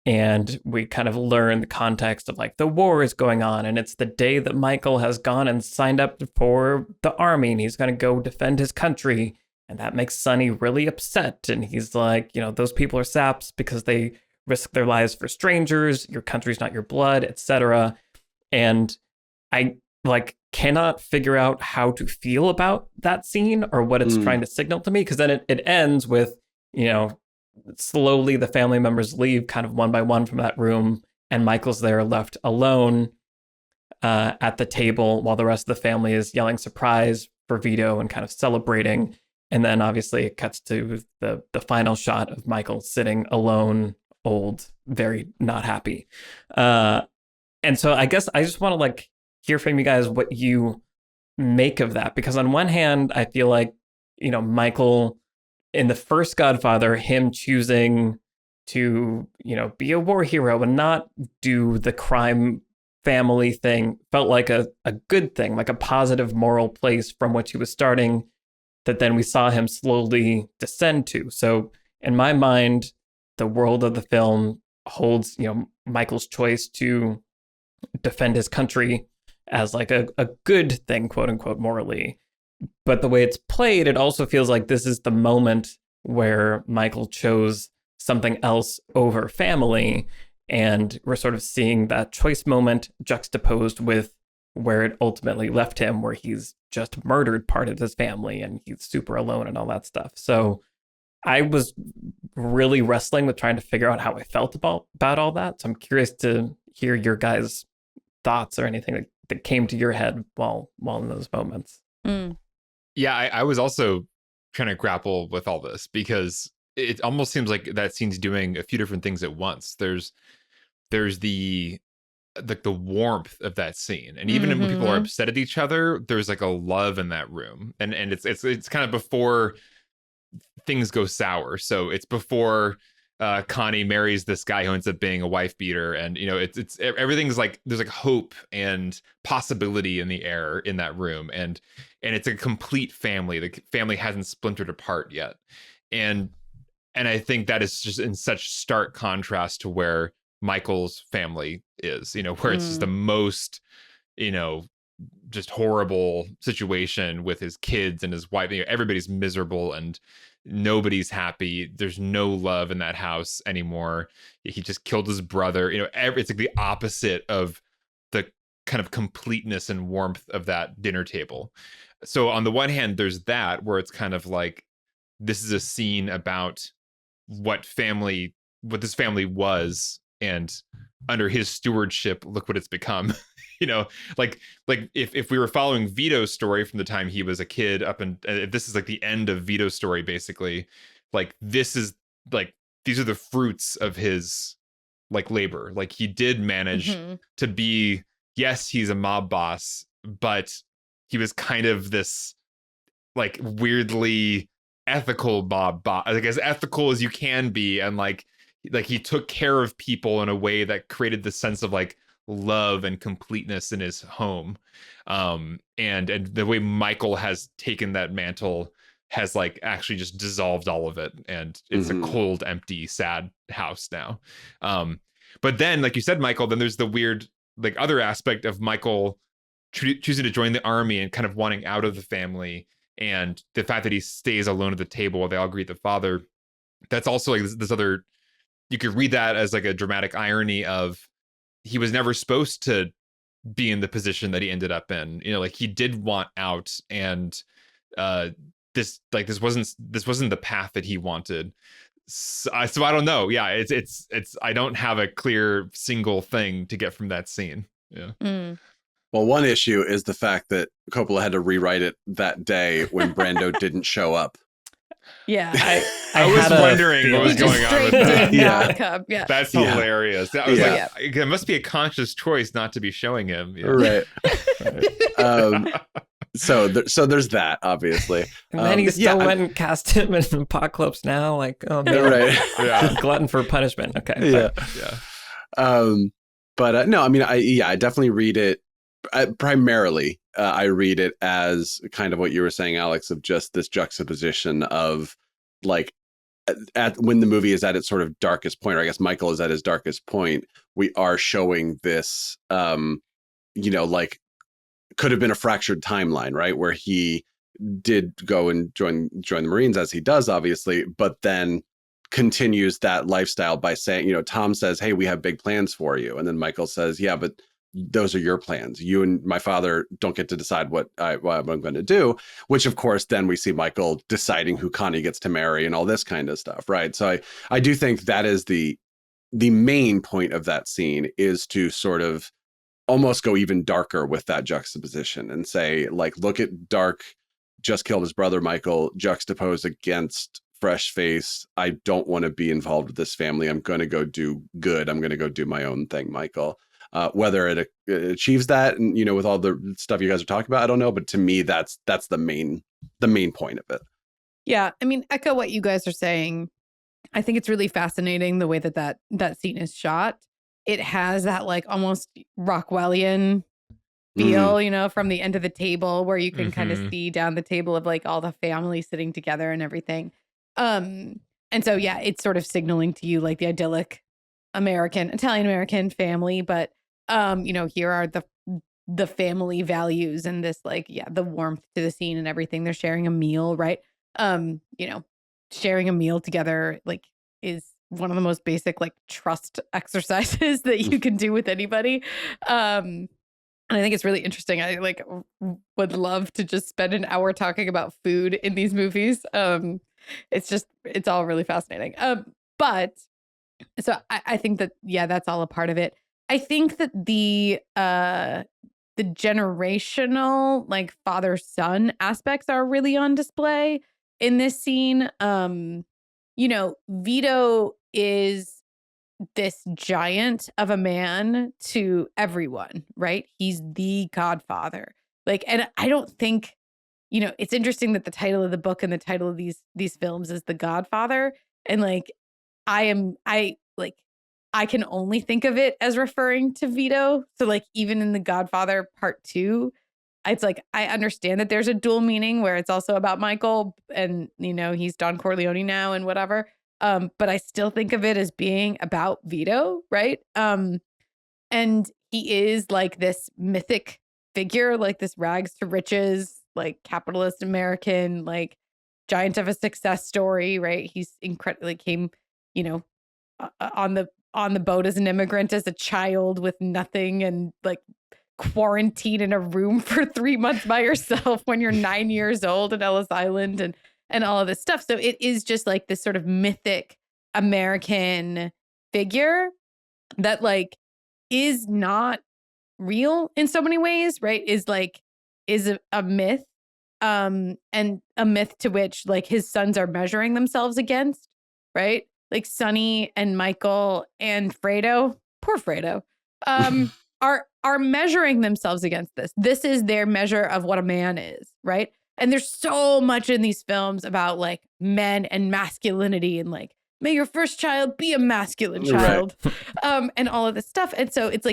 And we kind of learn the context of like the war is going on, and it's the day that Michael has gone and signed up for the army, and he's going to go defend his country. And that makes Sonny really upset. And he's like, those people are saps because they risk their lives for strangers. Your country's not your blood, etc. And I like cannot figure out how to feel about that scene or what it's trying to signal to me. Because then it ends with, slowly the family members leave kind of one by one from that room, and Michael's there left alone at the table while the rest of the family is yelling surprise for Vito and kind of celebrating. And then obviously it cuts to the final shot of Michael sitting alone, old, very not happy. And so I guess I just want to like hear from you guys what you make of that, because on one hand I feel like Michael in the first Godfather, him choosing to, be a war hero and not do the crime family thing felt like a good thing, like a positive moral place from which he was starting, that then we saw him slowly descend to. So in my mind, the world of the film holds, Michael's choice to defend his country as like a good thing, quote unquote, morally. But the way it's played, it also feels like this is the moment where Michael chose something else over family. And we're sort of seeing that choice moment juxtaposed with where it ultimately left him, where he's just murdered part of his family and he's super alone and all that stuff. So I was really wrestling with trying to figure out how I felt about all that. So I'm curious to hear your guys' thoughts or anything that came to your head while in those moments. Yeah, I was also trying to grapple with all this because it almost seems like that scene's doing a few different things at once. There's the warmth of that scene, and even when people are upset at each other, there's like a love in that room, and it's kind of before things go sour. So it's before Connie marries this guy who ends up being a wife beater, and it's everything's like there's like hope and possibility in the air in that room, and it's a complete family. The family hasn't splintered apart yet, and I think that is just in such stark contrast to where Michael's family is, where it's just the most, just horrible situation with his kids and his wife. Everybody's miserable and nobody's happy. There's no love in that house anymore. He just killed his brother. It's like the opposite of the kind of completeness and warmth of that dinner table. So on the one hand, there's that where it's kind of like, this is a scene about what this family was, and under his stewardship, look what it's become. Like if we were following Vito's story from the time he was a kid up, and this is like the end of Vito's story, basically, like this is like, these are the fruits of his like labor. Like he did manage to be, yes, he's a mob boss, but he was kind of this like weirdly ethical mob boss, like as ethical as you can be, and like he took care of people in a way that created this sense of like love and completeness in his home. And the way Michael has taken that mantle has like actually just dissolved all of it, and it's a cold, empty, sad house now. But then, like you said, Michael, then there's the weird like other aspect of Michael choosing to join the army and kind of wanting out of the family, and the fact that he stays alone at the table while they all greet the father. That's also like this other, you could read that as like a dramatic irony of he was never supposed to be in the position that he ended up in. Like he did want out, and this wasn't the path that he wanted. So I don't know. Yeah, it's I don't have a clear single thing to get from that scene. Yeah. Well, one issue is the fact that Coppola had to rewrite it that day when Brando didn't show up. Yeah. I was wondering what was going on with that. Yeah. That's hilarious. That was like, it must be a conscious choice not to be showing him. Right. So there's that, obviously. And then he still went and cast him in Apocalypse Now. Like, oh, man. Right. Yeah. Glutton for punishment. Okay. Yeah. But no, I mean, I definitely read it. Primarily, I read it as kind of what you were saying, Alex, of just this juxtaposition of like when the movie is at its sort of darkest point, or I guess Michael is at his darkest point, we are showing this, like could have been a fractured timeline, right? Where he did go and join the Marines, as he does, obviously, but then continues that lifestyle by saying, Tom says, "Hey, we have big plans for you." And then Michael says, "Yeah, but those are your plans. You and my father don't get to decide what I'm going to do," which of course, then we see Michael deciding who Connie gets to marry and all this kind of stuff. Right. So I do think that is the main point of that scene, is to sort of almost go even darker with that juxtaposition and say, like, look at dark, just killed his brother, Michael, juxtaposed against fresh face. I don't want to be involved with this family. I'm going to go do good. I'm going to go do my own thing, Michael. Whether it achieves that, and with all the stuff you guys are talking about, I don't know. But to me, that's the main point of it. Yeah, I mean, echo what you guys are saying. I think it's really fascinating the way that scene is shot. It has that like almost Rockwellian feel, from the end of the table, where you can kind of see down the table of like all the family sitting together and everything. And so yeah, it's sort of signaling to you like the idyllic Italian American family, but Here are the family values and this the warmth to the scene and everything. They're sharing a meal, right? Sharing a meal together is one of the most basic trust exercises that you can do with anybody. And I think it's really interesting. I would love to just spend an hour talking about food in these movies. It's all really fascinating. But so I think that, that's all a part of it. I think that the generational father-son aspects are really on display in this scene. Vito is this giant of a man to everyone, right? He's the Godfather. And I don't think, it's interesting that the title of the book and the title of these films is The Godfather. And I can only think of it as referring to Vito. So even in The Godfather Part II, it's I understand that there's a dual meaning where it's also about Michael and, he's Don Corleone now and whatever. But I still think of it as being about Vito, right? And he is this mythic figure, this rags to riches, capitalist American, giant of a success story, right? He's incredibly came, on the boat as an immigrant, as a child with nothing and quarantined in a room for 3 months by yourself when you're 9 years old at Ellis Island and all of this stuff. So it is just this sort of mythic American figure that is not real in so many ways, right? Is a myth, and a myth to which his sons are measuring themselves against, right? Sonny and Michael and Fredo, poor Fredo, are measuring themselves against this. This is their measure of what a man is, right? And there's so much in these films about men and masculinity and may your first child be a masculine child, right. And all of this stuff. And so it's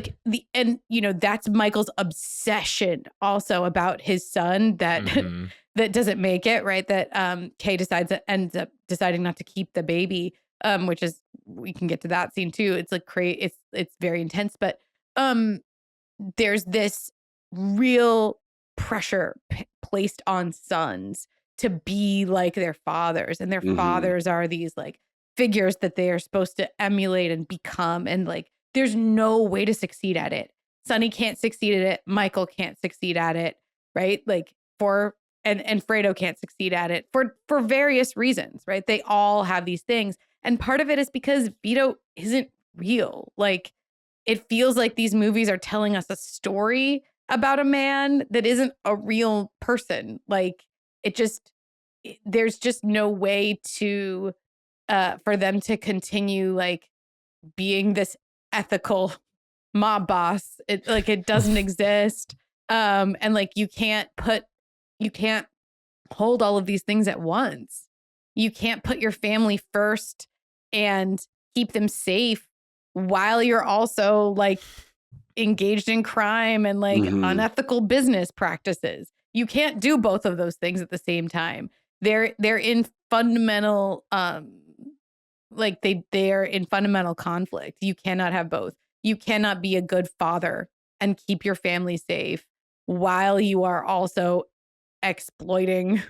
that's Michael's obsession also about his son that that doesn't make it, right? That Kay ends up deciding not to keep the baby, which is, we can get to that scene too. It's it's very intense, but there's this real pressure placed on sons to be like their fathers, and their fathers are these figures that they are supposed to emulate and become, and there's no way to succeed at it. Sonny can't succeed at it, Michael can't succeed at it, right? And Fredo can't succeed at it for various reasons, right? They all have these things, and part of it is because Vito isn't real. It feels like these movies are telling us a story about a man that isn't a real person. There's just no way to for them to continue being this ethical mob boss. It doesn't exist. And you can't hold all of these things at once. You can't put your family first and keep them safe while you're also engaged in crime and unethical business practices. You can't do both of those things at the same time. They're in fundamental they're in fundamental conflict. You cannot have both. You cannot be a good father and keep your family safe while you are also exploiting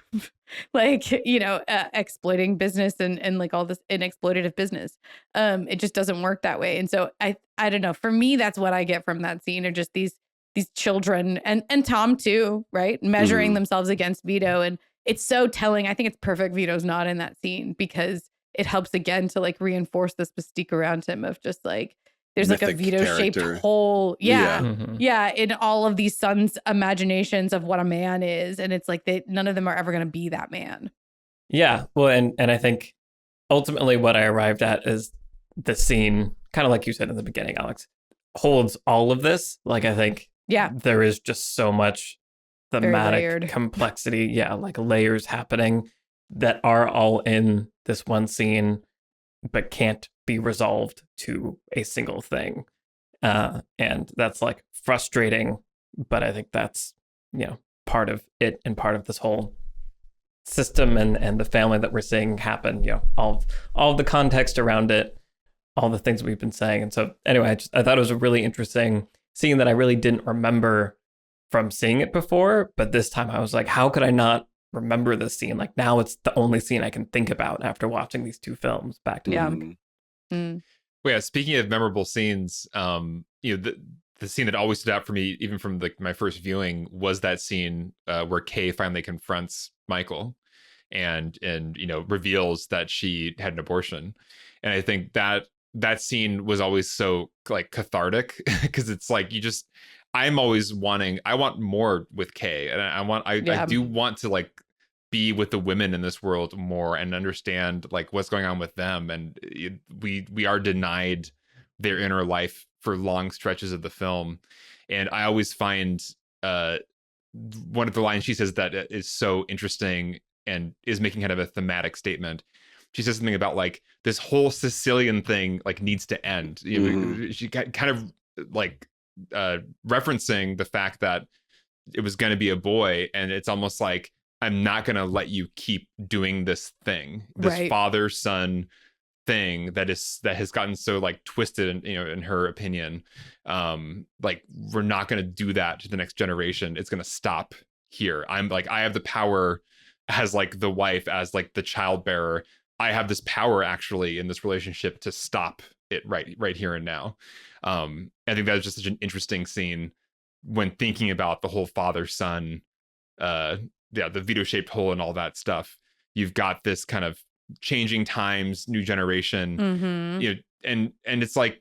exploiting business and all this in exploitative business. It just doesn't work that way. And so I don't know, for me, that's what I get from that scene, are just these children and Tom too, right? Measuring themselves against Vito. And it's so telling. I think it's perfect Vito's not in that scene, because it helps again to reinforce this mystique around him of just there's mythic a Vito-shaped hole. In all of these sons' imaginations of what a man is. And it's none of them are ever going to be that man. Yeah. Well, and I think ultimately what I arrived at is the scene, kind of like you said in the beginning, Alex, holds all of this. I think there is just so much thematic complexity. Yeah. Layers happening that are all in this one scene, but can't be resolved to a single thing. And that's frustrating, but I think that's, part of it and part of this whole system and the family that we're seeing happen, all of the context around it, all the things we've been saying. And so anyway, I thought it was a really interesting scene that I really didn't remember from seeing it before. But this time I was like, how could I not remember this scene? Like now it's the only scene I can think about after watching these two films back to back. Mm. Well, yeah, speaking of memorable scenes, the scene that always stood out for me, even from my first viewing, was that scene where Kay finally confronts Michael and reveals that she had an abortion. And I think that scene was always so like cathartic because it's like I want more with Kay, and I do want to like be with the women in this world more and understand like what's going on with them. And we are denied their inner life for long stretches of the film. And I always find one of the lines she says that is so interesting and is making kind of a thematic statement. She says something about like this whole Sicilian thing like needs to end. She kind of like referencing the fact that it was going to be a boy, and it's almost like, I'm not going to let you keep doing this thing, this father-son thing that has gotten so like twisted in her opinion. Like we're not going to do that to the next generation. It's going to stop here. I'm like, I have the power as like the wife, as like the childbearer. I have this power actually in this relationship to stop it right here and now. I think that was just such an interesting scene when thinking about the whole father-son, the Vito-shaped hole and all that stuff. You've got this kind of changing times, new generation, and it's like,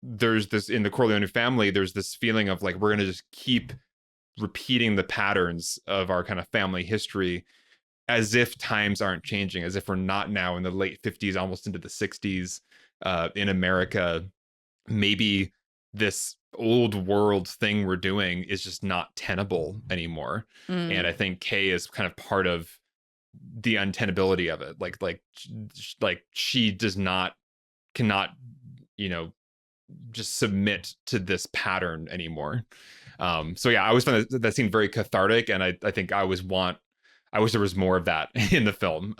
there's this in the Corleone family, there's this feeling of like, we're going to just keep repeating the patterns of our kind of family history as if times aren't changing, as if we're not now in the late 50s, almost into the 60s in America. Maybe this old world thing we're doing is just not tenable anymore. And I think Kay is kind of part of the untenability of it. Like she cannot just submit to this pattern anymore. So yeah, I always found that scene very cathartic, and I think I wish there was more of that in the film,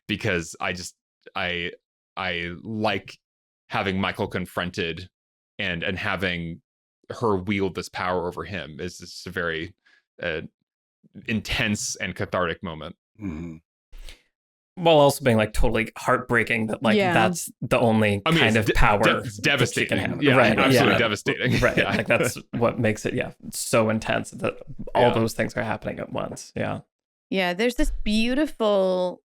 because I like having Michael confronted and having her wield this power over him is just a very intense and cathartic moment. While also being like totally heartbreaking that like that's the only kind of power it's devastating. Have. Yeah, right, absolutely devastating. Right. Yeah. Like that's what makes it so intense that all those things are happening at once. Yeah, there's this beautiful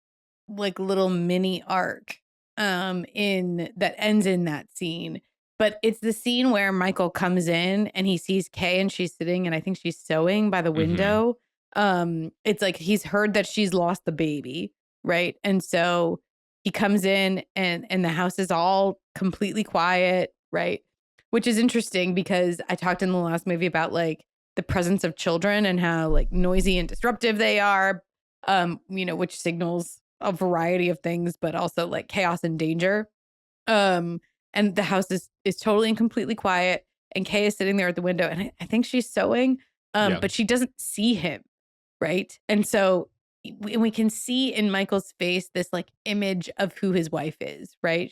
like little mini arc in that ends in that scene. But it's the scene where Michael comes in and he sees Kay and she's sitting and I think she's sewing by the window. It's like he's heard that she's lost the baby, right? And so he comes in and the house is all completely quiet, right? Which is interesting because I talked in the last movie about like the presence of children and how like noisy and disruptive they are, which signals a variety of things, but also like chaos and danger. And the house is totally and completely quiet. And Kay is sitting there at the window and I think she's sewing, but she doesn't see him. Right. And so we can see in Michael's face this like image of who his wife is. Right.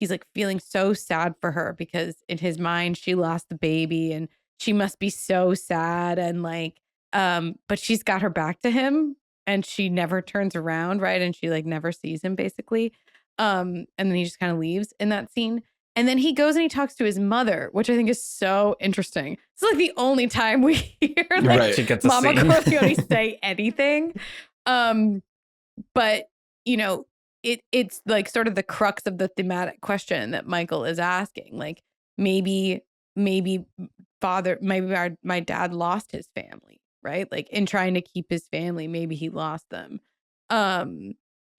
He's like feeling so sad for her because in his mind, she lost the baby and she must be so sad. And like, but she's got her back to him and she never turns around. Right. And she like never sees him basically. And then he just kind of leaves in that scene. And then he goes and he talks to his mother, which I think is so interesting. It's like the only time we hear like She gets Mama scene. Corleone say anything. But it's like sort of the crux of the thematic question that Michael is asking. Like maybe my dad lost his family, right? Like in trying to keep his family, maybe he lost them.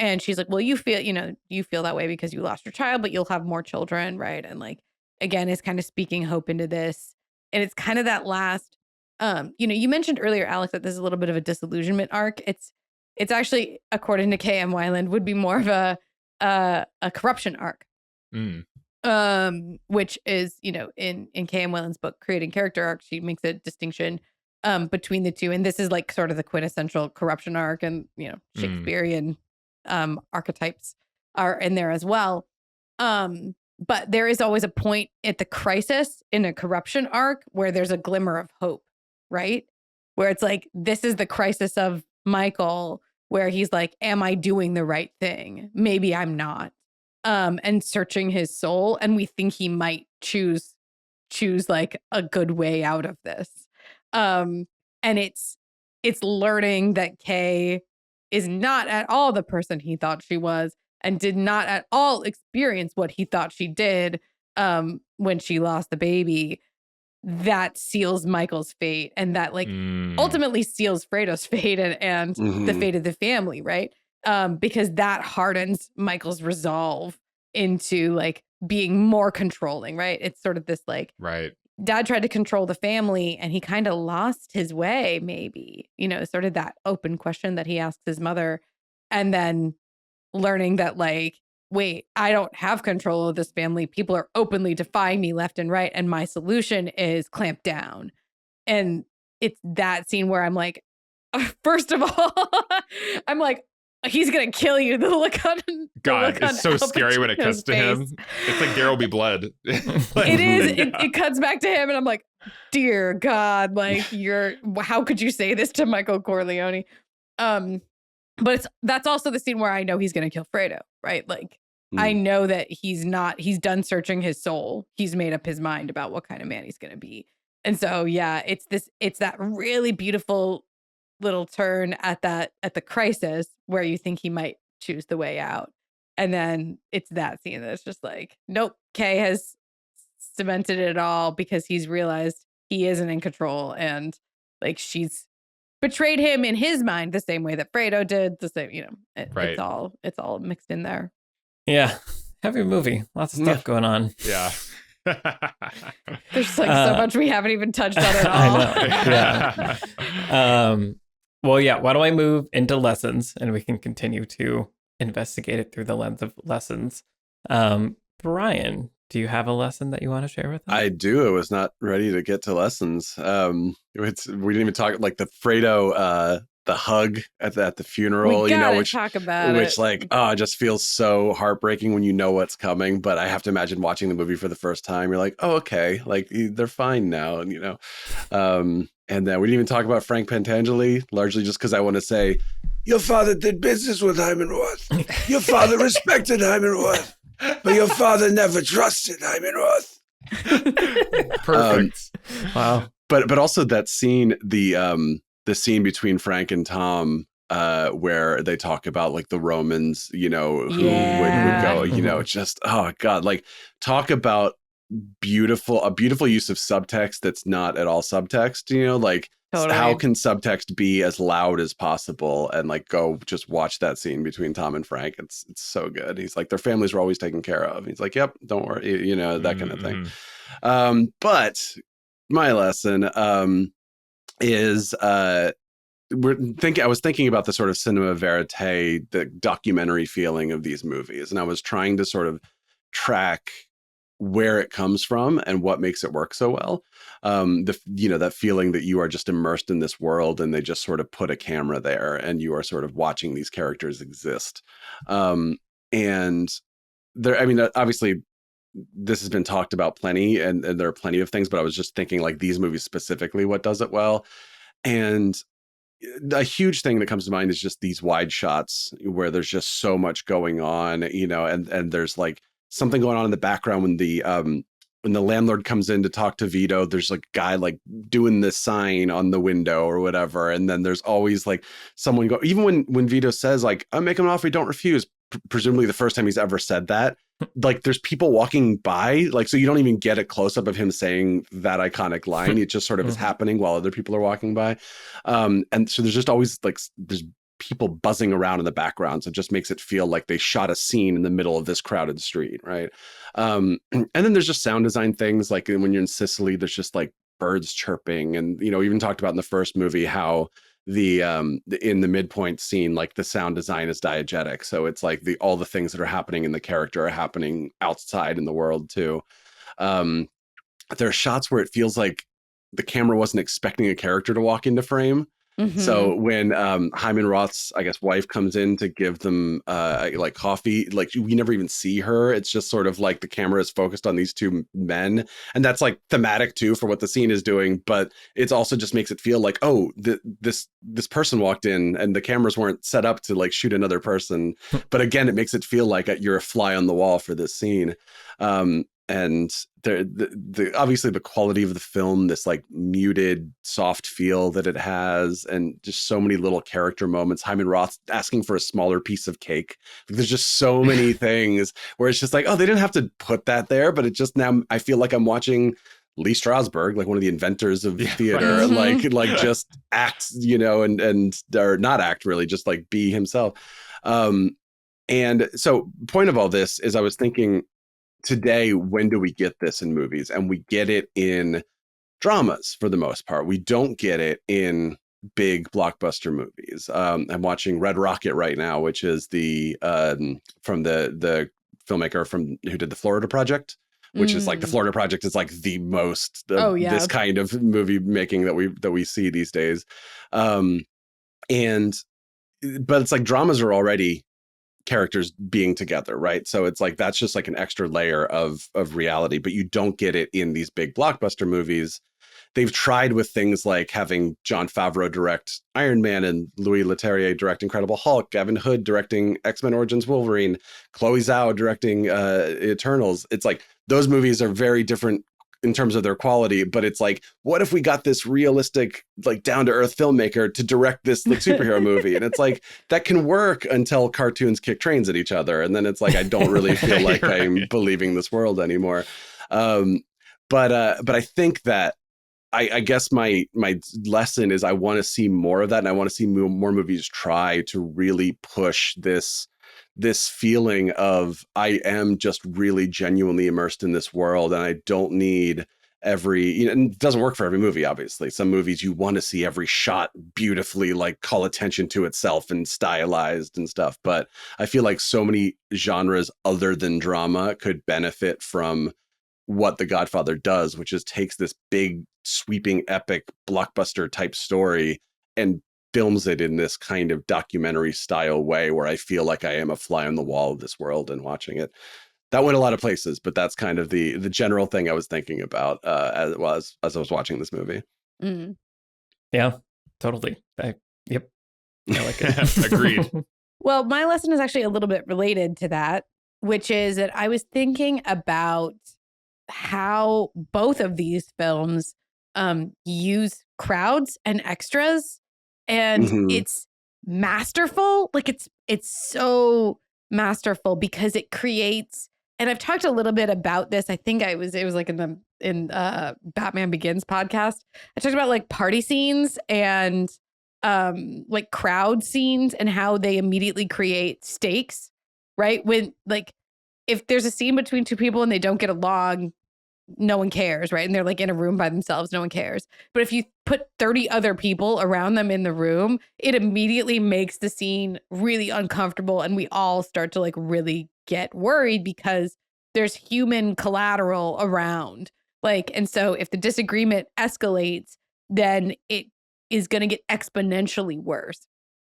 And she's like, well, you feel that way because you lost your child, but you'll have more children. Right. And like, again, it's kind of speaking hope into this. And it's kind of that last, you mentioned earlier, Alex, that there's a little bit of a disillusionment arc. It's actually, according to K.M. Weiland, would be more of a corruption arc. Which is, in K.M. Weiland's book, Creating Character Arc, she makes a distinction between the two. And this is like sort of the quintessential corruption arc, and, Shakespearean archetypes are in there as well. But there is always a point at the crisis in a corruption arc where there's a glimmer of hope, right? Where it's like, this is the crisis of Michael, where he's like, am I doing the right thing? Maybe I'm not. And searching his soul. And we think he might choose like a good way out of this. And it's learning that Kay is not at all the person he thought she was, and did not at all experience what he thought she did when she lost the baby. That seals Michael's fate, and that like ultimately seals Fredo's fate and the fate of the family, right? Because that hardens Michael's resolve into like being more controlling, right? It's sort of this like, right. Dad tried to control the family and he kind of lost his way, maybe, sort of that open question that he asked his mother, and then learning that like, wait, I don't have control of this family. People are openly defying me left and right. And my solution is clamp down. And it's that scene where I'm like, first of all, I'm like, he's going to kill you. The look on God, it's so scary when it cuts to him. It's like there will be blood. It is. It cuts back to him. And I'm like, dear God, like how could you say this to Michael Corleone? But that's also the scene where I know he's going to kill Fredo, right? Like, I know that he's done searching his soul. He's made up his mind about what kind of man he's going to be. And so, yeah, it's that really beautiful little turn at the crisis where you think he might choose the way out. And then it's that scene that's just like, nope, Kay has cemented it all because he's realized he isn't in control, and like she's betrayed him in his mind the same way that Fredo did. The same, right. It's all mixed in there. Yeah, heavy movie. Lots of stuff going on. Yeah. There's like so much we haven't even touched on at all. I know. Yeah. Well, yeah. Why don't I move into lessons, and we can continue to investigate it through the lens of lessons. Brian, do you have a lesson that you want to share with us? I do. I was not ready to get to lessons. We didn't even talk like the Fredo, the hug at the funeral, which talk about which it. like, it just feels so heartbreaking when you know what's coming. But I have to imagine watching the movie for the first time, you're like, oh, okay, like they're fine now, and and then we didn't even talk about Frank Pentangeli, largely just because I want to say, your father did business with Hyman Roth. Your father respected Hyman Roth. But your father never trusted Hyman Roth. Perfect. Wow. But also that scene, the scene between Frank and Tom, where they talk about like the Romans, who would go, just, oh God, like talk about a beautiful use of subtext that's not at all subtext, like totally. How can subtext be as loud as possible, and like go just watch that scene between Tom and Frank. It's so good. He's like, their families were always taken care of. He's like, yep, don't worry, that kind of thing. But my lesson is I was thinking about the sort of cinema verite, the documentary feeling of these movies, and I was trying to sort of track where it comes from and what makes it work so well. That feeling that you are just immersed in this world, and they just sort of put a camera there, and you are sort of watching these characters exist. And there, obviously this has been talked about plenty, and there are plenty of things, but I was just thinking like these movies specifically, what does it well? And a huge thing that comes to mind is just these wide shots where there's just so much going on, and there's like something going on in the background when the landlord comes in to talk to Vito. There's like a guy like doing the sign on the window or whatever, and then there's always like someone go. Even when Vito says like, "I'm making an offer, don't refuse," presumably the first time he's ever said that, like there's people walking by, like, so you don't even get a close up of him saying that iconic line. It just sort of is happening while other people are walking by, and so there's just always like there's people buzzing around in the background. So it just makes it feel like they shot a scene in the middle of this crowded street. Right. And then there's just sound design things, like when you're in Sicily, there's just like birds chirping. And, even talked about in the first movie, how in the midpoint scene, like the sound design is diegetic. So it's like all the things that are happening in the character are happening outside in the world too. There are shots where it feels like the camera wasn't expecting a character to walk into frame. So when Hyman Roth's, I guess, wife comes in to give them like coffee, like we never even see her. It's just sort of like the camera is focused on these two men. And that's like thematic too for what the scene is doing. But it also just makes it feel like, oh, this person walked in and the cameras weren't set up to like shoot another person. But again, it makes it feel like you're a fly on the wall for this scene. And the obviously the quality of the film, this like muted, soft feel that it has, and just so many little character moments. Hyman Roth asking for a smaller piece of cake. There's just so many things where it's just like, oh, they didn't have to put that there, but it just now I feel like I'm watching Lee Strasberg, like one of the inventors of theater, like just act, and or not act really, just like be himself. And so point of all this is I was thinking, today, when do we get this in movies? And we get it in dramas for the most part. We don't get it in big blockbuster movies. I'm watching Red Rocket right now, which is the from the filmmaker who did the Florida Project, which is like the Florida Project is like the most this kind of movie making that we see these days. But it's like dramas are already characters being together, right? So it's like that's just like an extra layer of reality, but you don't get it in these big blockbuster movies. They've tried with things like having Jon Favreau direct Iron Man and Louis Leterrier direct Incredible Hulk, Gavin Hood directing X-Men Origins Wolverine, Chloe Zhao directing Eternals. It's like those movies are very different in terms of their quality, but it's like, what if we got this realistic, like down to earth filmmaker to direct this like superhero movie? And it's like, that can work until cartoons kick trains at each other. And then it's like, I don't really feel like I'm believing this world anymore. But I think that I guess my lesson is I want to see more of that. And I want to see more movies try to really push this feeling of I am just really genuinely immersed in this world, and I don't need every, and it doesn't work for every movie, obviously. Some movies you want to see every shot beautifully, like call attention to itself and stylized and stuff. But I feel like so many genres other than drama could benefit from what The Godfather does, which is takes this big, sweeping, epic, blockbuster type story and films it in this kind of documentary style way where I feel like I am a fly on the wall of this world and watching it. That went a lot of places, but that's kind of the general thing I was thinking about as I was watching this movie. Yeah, totally. Yep. I like it. Agreed. Well, my lesson is actually a little bit related to that, which is that I was thinking about how both of these films use crowds and extras, and it's masterful. Like it's so masterful because it creates, and I've talked a little bit about this. I think it was like in Batman Begins podcast. I talked about like party scenes and like crowd scenes and how they immediately create stakes, right? When like if there's a scene between two people and they don't get along, no one cares, right? And they're like in a room by themselves, no one cares. But if you put 30 other people around them in the room, it immediately makes the scene really uncomfortable. And we all start to like really get worried because there's human collateral around. Like, and so if the disagreement escalates, then it is going to get exponentially worse.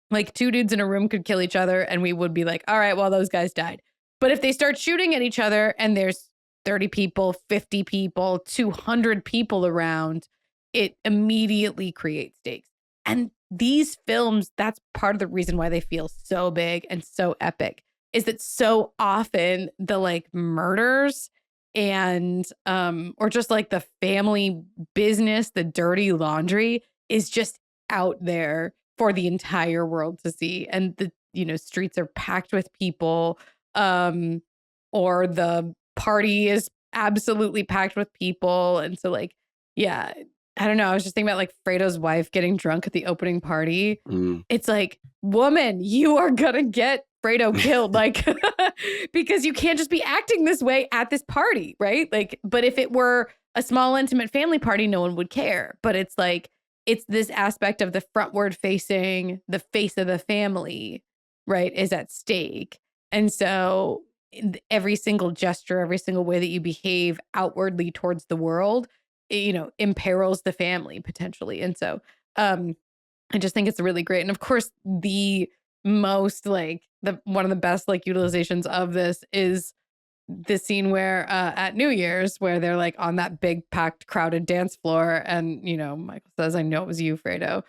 Like two dudes in a room could kill each other and we would be like, all right, well, those guys died. But if they start shooting at each other and there's 30 people, 50 people, 200 people around, it immediately creates stakes. And these films, that's part of the reason why they feel so big and so epic, is that so often the like murders and or just like the family business, the dirty laundry is just out there for the entire world to see. And the, streets are packed with people, or the party is absolutely packed with people. And so like, yeah, I don't know. I was just thinking about like Fredo's wife getting drunk at the opening party. It's like, woman, you are gonna get Fredo killed, like, because you can't just be acting this way at this party, right? Like, but if it were a small, intimate family party, no one would care. But it's like, it's this aspect of the frontward facing, the face of the family, right, is at stake. And so every single gesture, every single way that you behave outwardly towards the world, imperils the family potentially. And so I just think it's really great. And of course, the most like the one of the best like utilizations of this is the scene where at New Year's where they're like on that big packed crowded dance floor and Michael says, I know it was you, Fredo.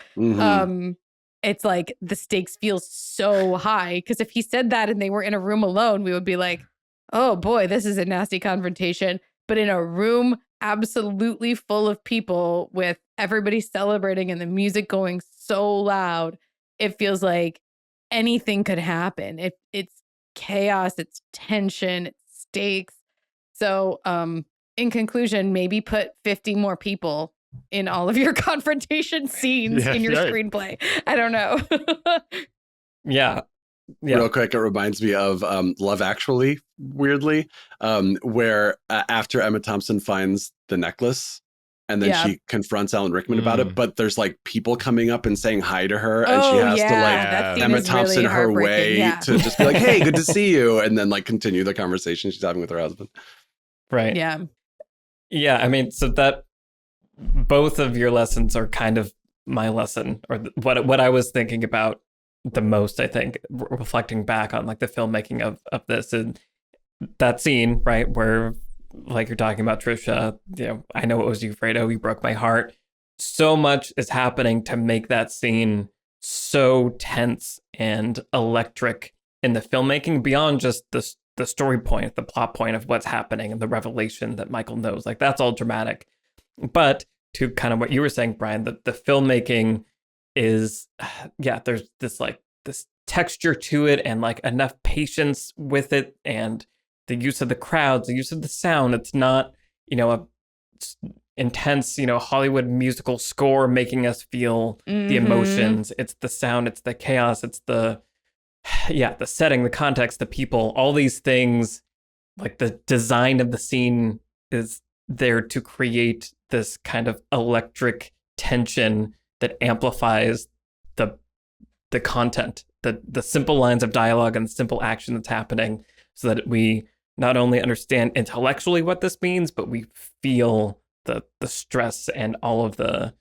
It's like the stakes feel so high because if he said that and they were in a room alone, we would be like, oh boy, this is a nasty confrontation. But in a room absolutely full of people with everybody celebrating and the music going so loud, it feels like anything could happen. It's chaos, it's tension, it's stakes. So in conclusion, maybe put 50 more people in all of your confrontation scenes in your screenplay. I don't know. Yeah. Real quick, it reminds me of Love Actually, weirdly, where after Emma Thompson finds the necklace and then she confronts Alan Rickman about it, but there's like people coming up and saying hi to her and she has to like Emma Thompson really her way to just be like, hey, good to see you. And then like continue the conversation she's having with her husband. Right. Yeah. Yeah. I mean, so that both of your lessons are kind of my lesson or what I was thinking about the most, I think, reflecting back on like the filmmaking of this and that scene, right, where like you're talking about Trisha, I know it was you, Fredo, you broke my heart. So much is happening to make that scene so tense and electric in the filmmaking beyond just the story point, the plot point of what's happening and the revelation that Michael knows. Like that's all dramatic. But to kind of what you were saying, Brian, the filmmaking is there's this texture to it and like enough patience with it and the use of the crowds, the use of the sound. It's not a intense Hollywood musical score making us feel the emotions. It's the sound, it's the chaos, it's the setting, the context, the people, all these things. Like the design of the scene is there to create this kind of electric tension that amplifies the content, the simple lines of dialogue and the simple action that's happening, so that we not only understand intellectually what this means, but we feel the stress and all of the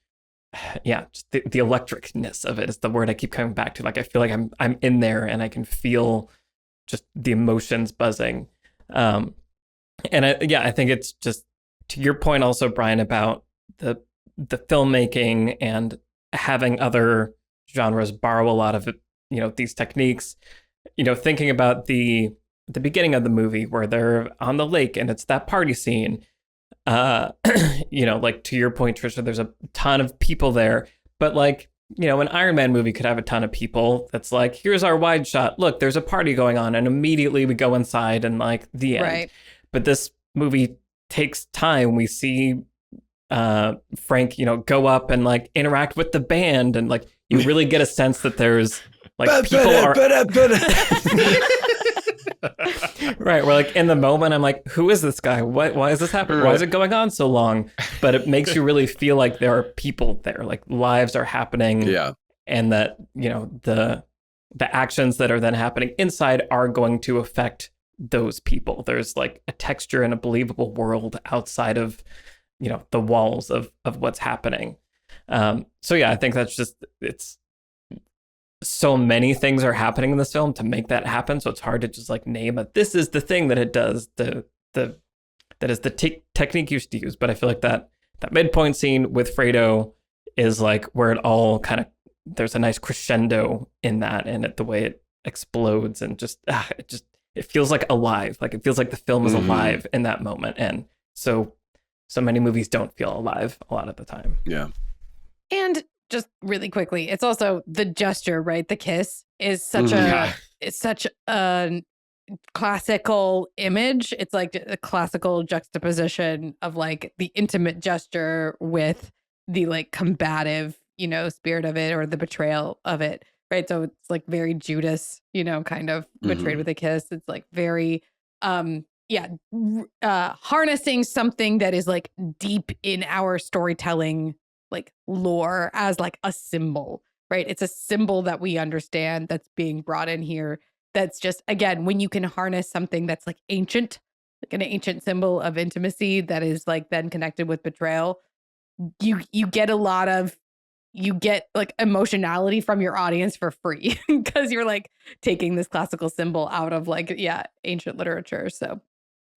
just the electricness of it is the word I keep coming back to. Like I feel like I'm in there and I can feel just the emotions buzzing. And I think it's just to your point also, Brian, about the filmmaking and having other genres borrow a lot of these techniques. Thinking about the beginning of the movie where they're on the lake and it's that party scene. Like to your point, Trisha, there's a ton of people there, but like an Iron Man movie could have a ton of people. That's like, here's our wide shot. Look, there's a party going on, and immediately we go inside and like the end. Right. But this movie takes time. We see Frank, go up and like interact with the band, and like you really get a sense that there's like people are right. We're like in the moment. I'm like, who is this guy? Why is this happening? Why is it going on so long? But it makes you really feel like there are people there, like lives are happening. Yeah. And that, the actions that are then happening inside are going to affect those people. There's like a texture and a believable world outside of, the walls of what's happening. So yeah, I think that's just, it's so many things are happening in this film to make that happen. So it's hard to just like name it. This is the thing that it does. That is the technique you used to use. But I feel like that midpoint scene with Fredo is like where it all kind of, there's a nice crescendo in that, and the way it explodes and just it feels like alive. Like it feels like the film is alive in that moment. And so many movies don't feel alive a lot of the time. Yeah. And just really quickly, it's also the gesture, right? The kiss is such it's such a classical image. It's like a classical juxtaposition of like the intimate gesture with the like combative, spirit of it, or the betrayal of it, right? So it's like very Judas, kind of betrayed with a kiss. It's like very harnessing something that is like deep in our storytelling like lore as like a symbol, right? It's a symbol that we understand that's being brought in here. That's just, again, when you can harness something that's like ancient, like an ancient symbol of intimacy that is like then connected with betrayal, you get a lot of you get like emotionality from your audience for free because you're like taking this classical symbol out of like, ancient literature. So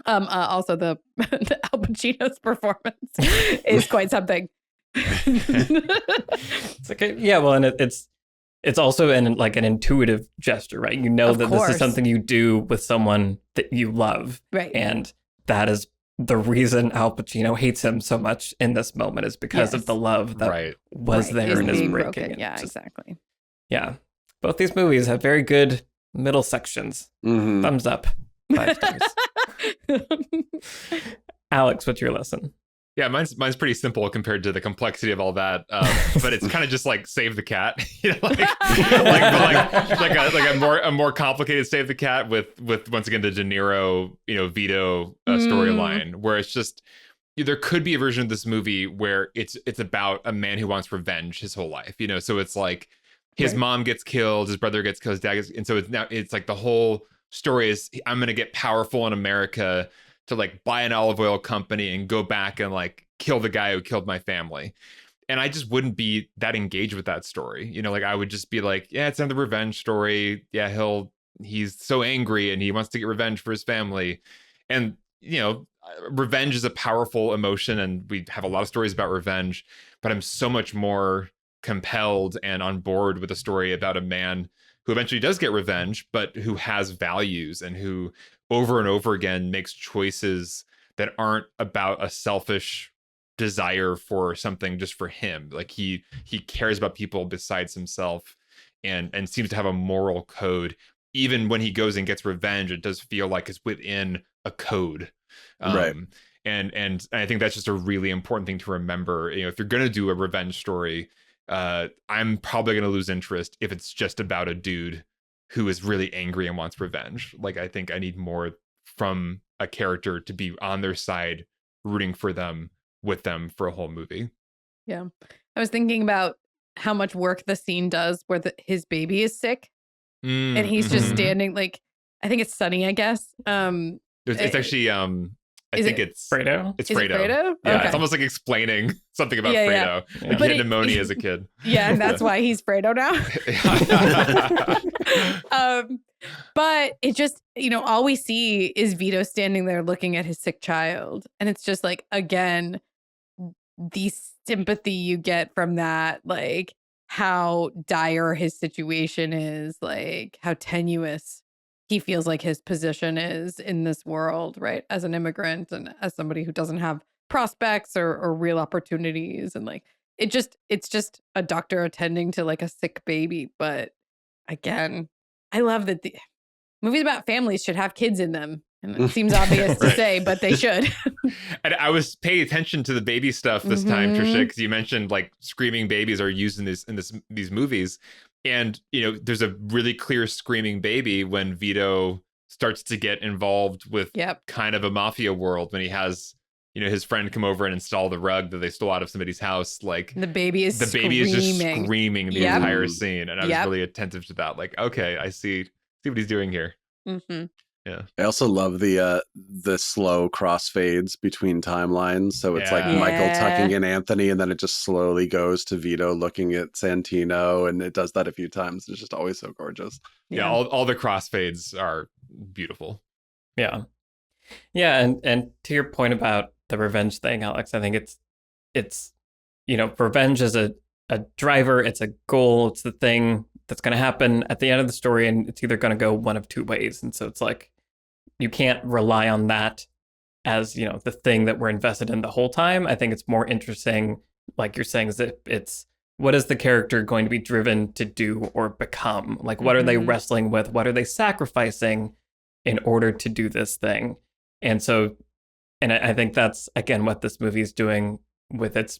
also the Al Pacino's performance is quite something. It's like, well, and it's also an intuitive gesture, right? You know that this is something you do with someone that you love. Right. And that is the reason Al Pacino hates him so much in this moment, is because of the love that was there and is breaking. Yeah, exactly. Yeah. Both these movies have very good middle sections. Mm-hmm. Thumbs up. 5 stars. Alex, what's your lesson? Yeah, mine's pretty simple compared to the complexity of all that. But it's kind of just like Save the Cat, like a more complicated Save the Cat with once again the De Niro, Vito storyline, where it's just there could be a version of this movie where it's about a man who wants revenge his whole life, so it's like his mom gets killed, his brother gets killed, his dad gets, and so it's like the whole story is I'm gonna get powerful in America to like buy an olive oil company and go back and like kill the guy who killed my family. And I just wouldn't be that engaged with that story. I would just be like, yeah, it's another revenge story. Yeah, he's so angry and he wants to get revenge for his family. And, revenge is a powerful emotion and we have a lot of stories about revenge, but I'm so much more compelled and on board with a story about a man who eventually does get revenge, but who has values and who over and over again makes choices that aren't about a selfish desire for something just for him. Like he cares about people besides himself and seems to have a moral code. Even when he goes and gets revenge, it does feel like it's within a code. Right. And I think that's just a really important thing to remember. If you're going to do a revenge story, I'm probably going to lose interest if it's just about a dude who is really angry and wants revenge. Like, I think I need more from a character to be on their side, rooting for them, with them for a whole movie. Yeah. I was thinking about how much work the scene does where his baby is sick and he's just standing, like, I think it's Sunny, I guess. It's actually, I think it's Fredo. It's Fredo. Fredo? Yeah, okay. It's almost like explaining something about Fredo. Yeah. Like But he had pneumonia as a kid. Yeah, and that's why he's Fredo now. But it just, all we see is Vito standing there looking at his sick child. And it's just like, again, the sympathy you get from that, like how dire his situation is, like how tenuous he feels like his position is in this world, right? As an immigrant and as somebody who doesn't have prospects or real opportunities. And like, it's just a doctor attending to like a sick baby. But again, I love that the movies about families should have kids in them. And it seems obvious to say, but they should. And I was paying attention to the baby stuff this time, Trisha, because you mentioned like screaming babies are used in these movies. And, there's a really clear screaming baby when Vito starts to get involved with kind of a mafia world, when he has, his friend come over and install the rug that they stole out of somebody's house. Like the baby is just screaming the entire scene. And I was really attentive to that. Like, okay, I see what he's doing here. Mm-hmm. Yeah. I also love the slow crossfades between timelines. So it's like Michael tucking in Anthony, and then it just slowly goes to Vito looking at Santino, and it does that a few times. It's just always so gorgeous. Yeah, all the crossfades are beautiful. Yeah. Yeah, and to your point about the revenge thing, Alex, I think it's revenge is a driver, it's a goal, it's the thing that's going to happen at the end of the story, and it's either going to go one of two ways. And so it's like, you can't rely on that as, the thing that we're invested in the whole time. I think it's more interesting, like you're saying, is that it's what is the character going to be driven to do or become? Like, what are they wrestling with? What are they sacrificing in order to do this thing? And so, and I think that's, again, what this movie is doing with its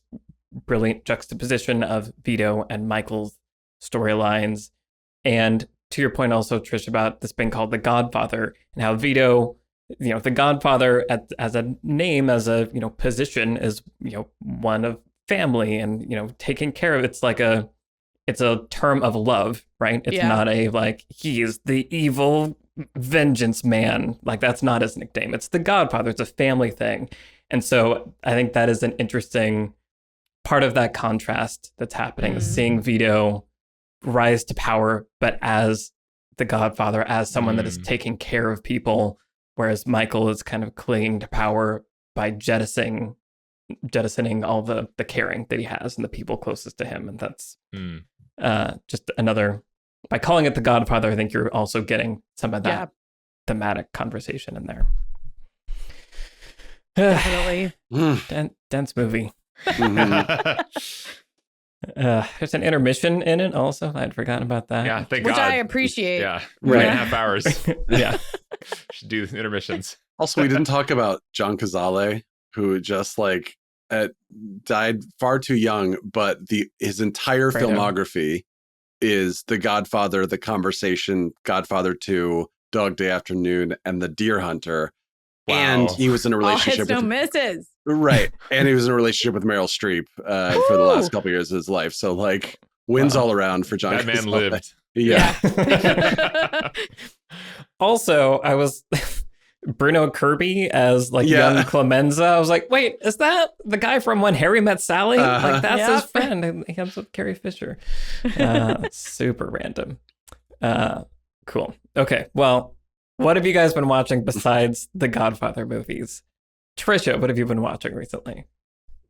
brilliant juxtaposition of Vito and Michael's storylines. And to your point also, Trish, about this being called The Godfather, and how Vito, The Godfather as a name, as a, position, is, one of family and, taking care of. It's like it's a term of love, right? It's not a, like, he is the evil vengeance man. Like, that's not his nickname. It's The Godfather. It's a family thing. And so I think that is an interesting part of that contrast that's happening is seeing Vito rise to power, but as the Godfather, as someone that is taking care of people, whereas Michael is kind of clinging to power by jettisoning all the caring that he has and the people closest to him. And that's just another, by calling it the Godfather, I think you're also getting some of that thematic conversation in there. Definitely. Dense movie. There's an intermission in it also. I'd forgotten about that. Yeah, thank Which God. I appreciate. Yeah, Right. 3.5 hours. Yeah. Should do intermissions. Also, we didn't talk about John Cazale, who just like died far too young, but his entire filmography is The Godfather, The Conversation, Godfather 2, Dog Day Afternoon, and The Deer Hunter. Wow. And he was in a relationship no misses. Right. And he was in a relationship with Meryl Streep for the last couple of years of his life. So like wins all around for John That man Cazale. lived. Yeah. Also, I was Bruno Kirby as like young Clemenza. I was like, wait, is that the guy from When Harry Met Sally? Like that's his friend. He comes with Carrie Fisher. Super random. Cool. Okay. Well, what have you guys been watching besides the Godfather movies? Trisha, what have you been watching recently?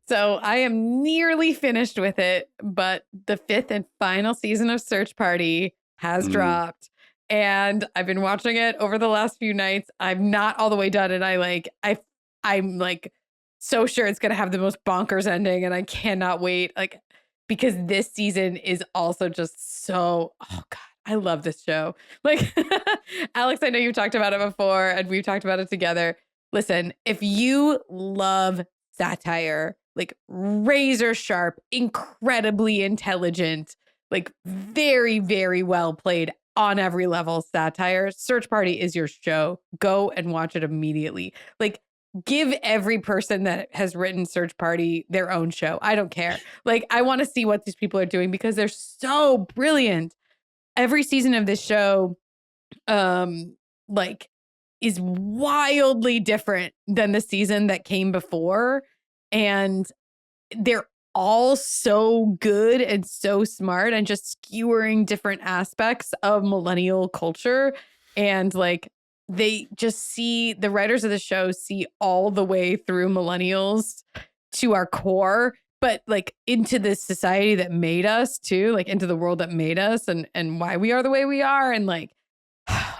So I am nearly finished with it, but the 5th and final season of Search Party has dropped. And I've been watching it over the last few nights. I'm not all the way done, and I'm like so sure it's gonna have the most bonkers ending, and I cannot wait. Like, because this season is also just so, oh God, I love this show. Like, Alex, I know you've talked about it before, and we've talked about it together. Listen, if you love satire, like razor sharp, incredibly intelligent, like very, very well played on every level satire, Search Party is your show. Go and watch it immediately. Like, give every person that has written Search Party their own show. I don't care. Like, I want to see what these people are doing because they're so brilliant. Every season of this show, like, is wildly different than the season that came before. And they're all so good and so smart and just skewering different aspects of millennial culture. And like, they just see, the writers of the show see all the way through millennials to our core, but like into this society that made us too, like into the world that made us and why we are the way we are. And like,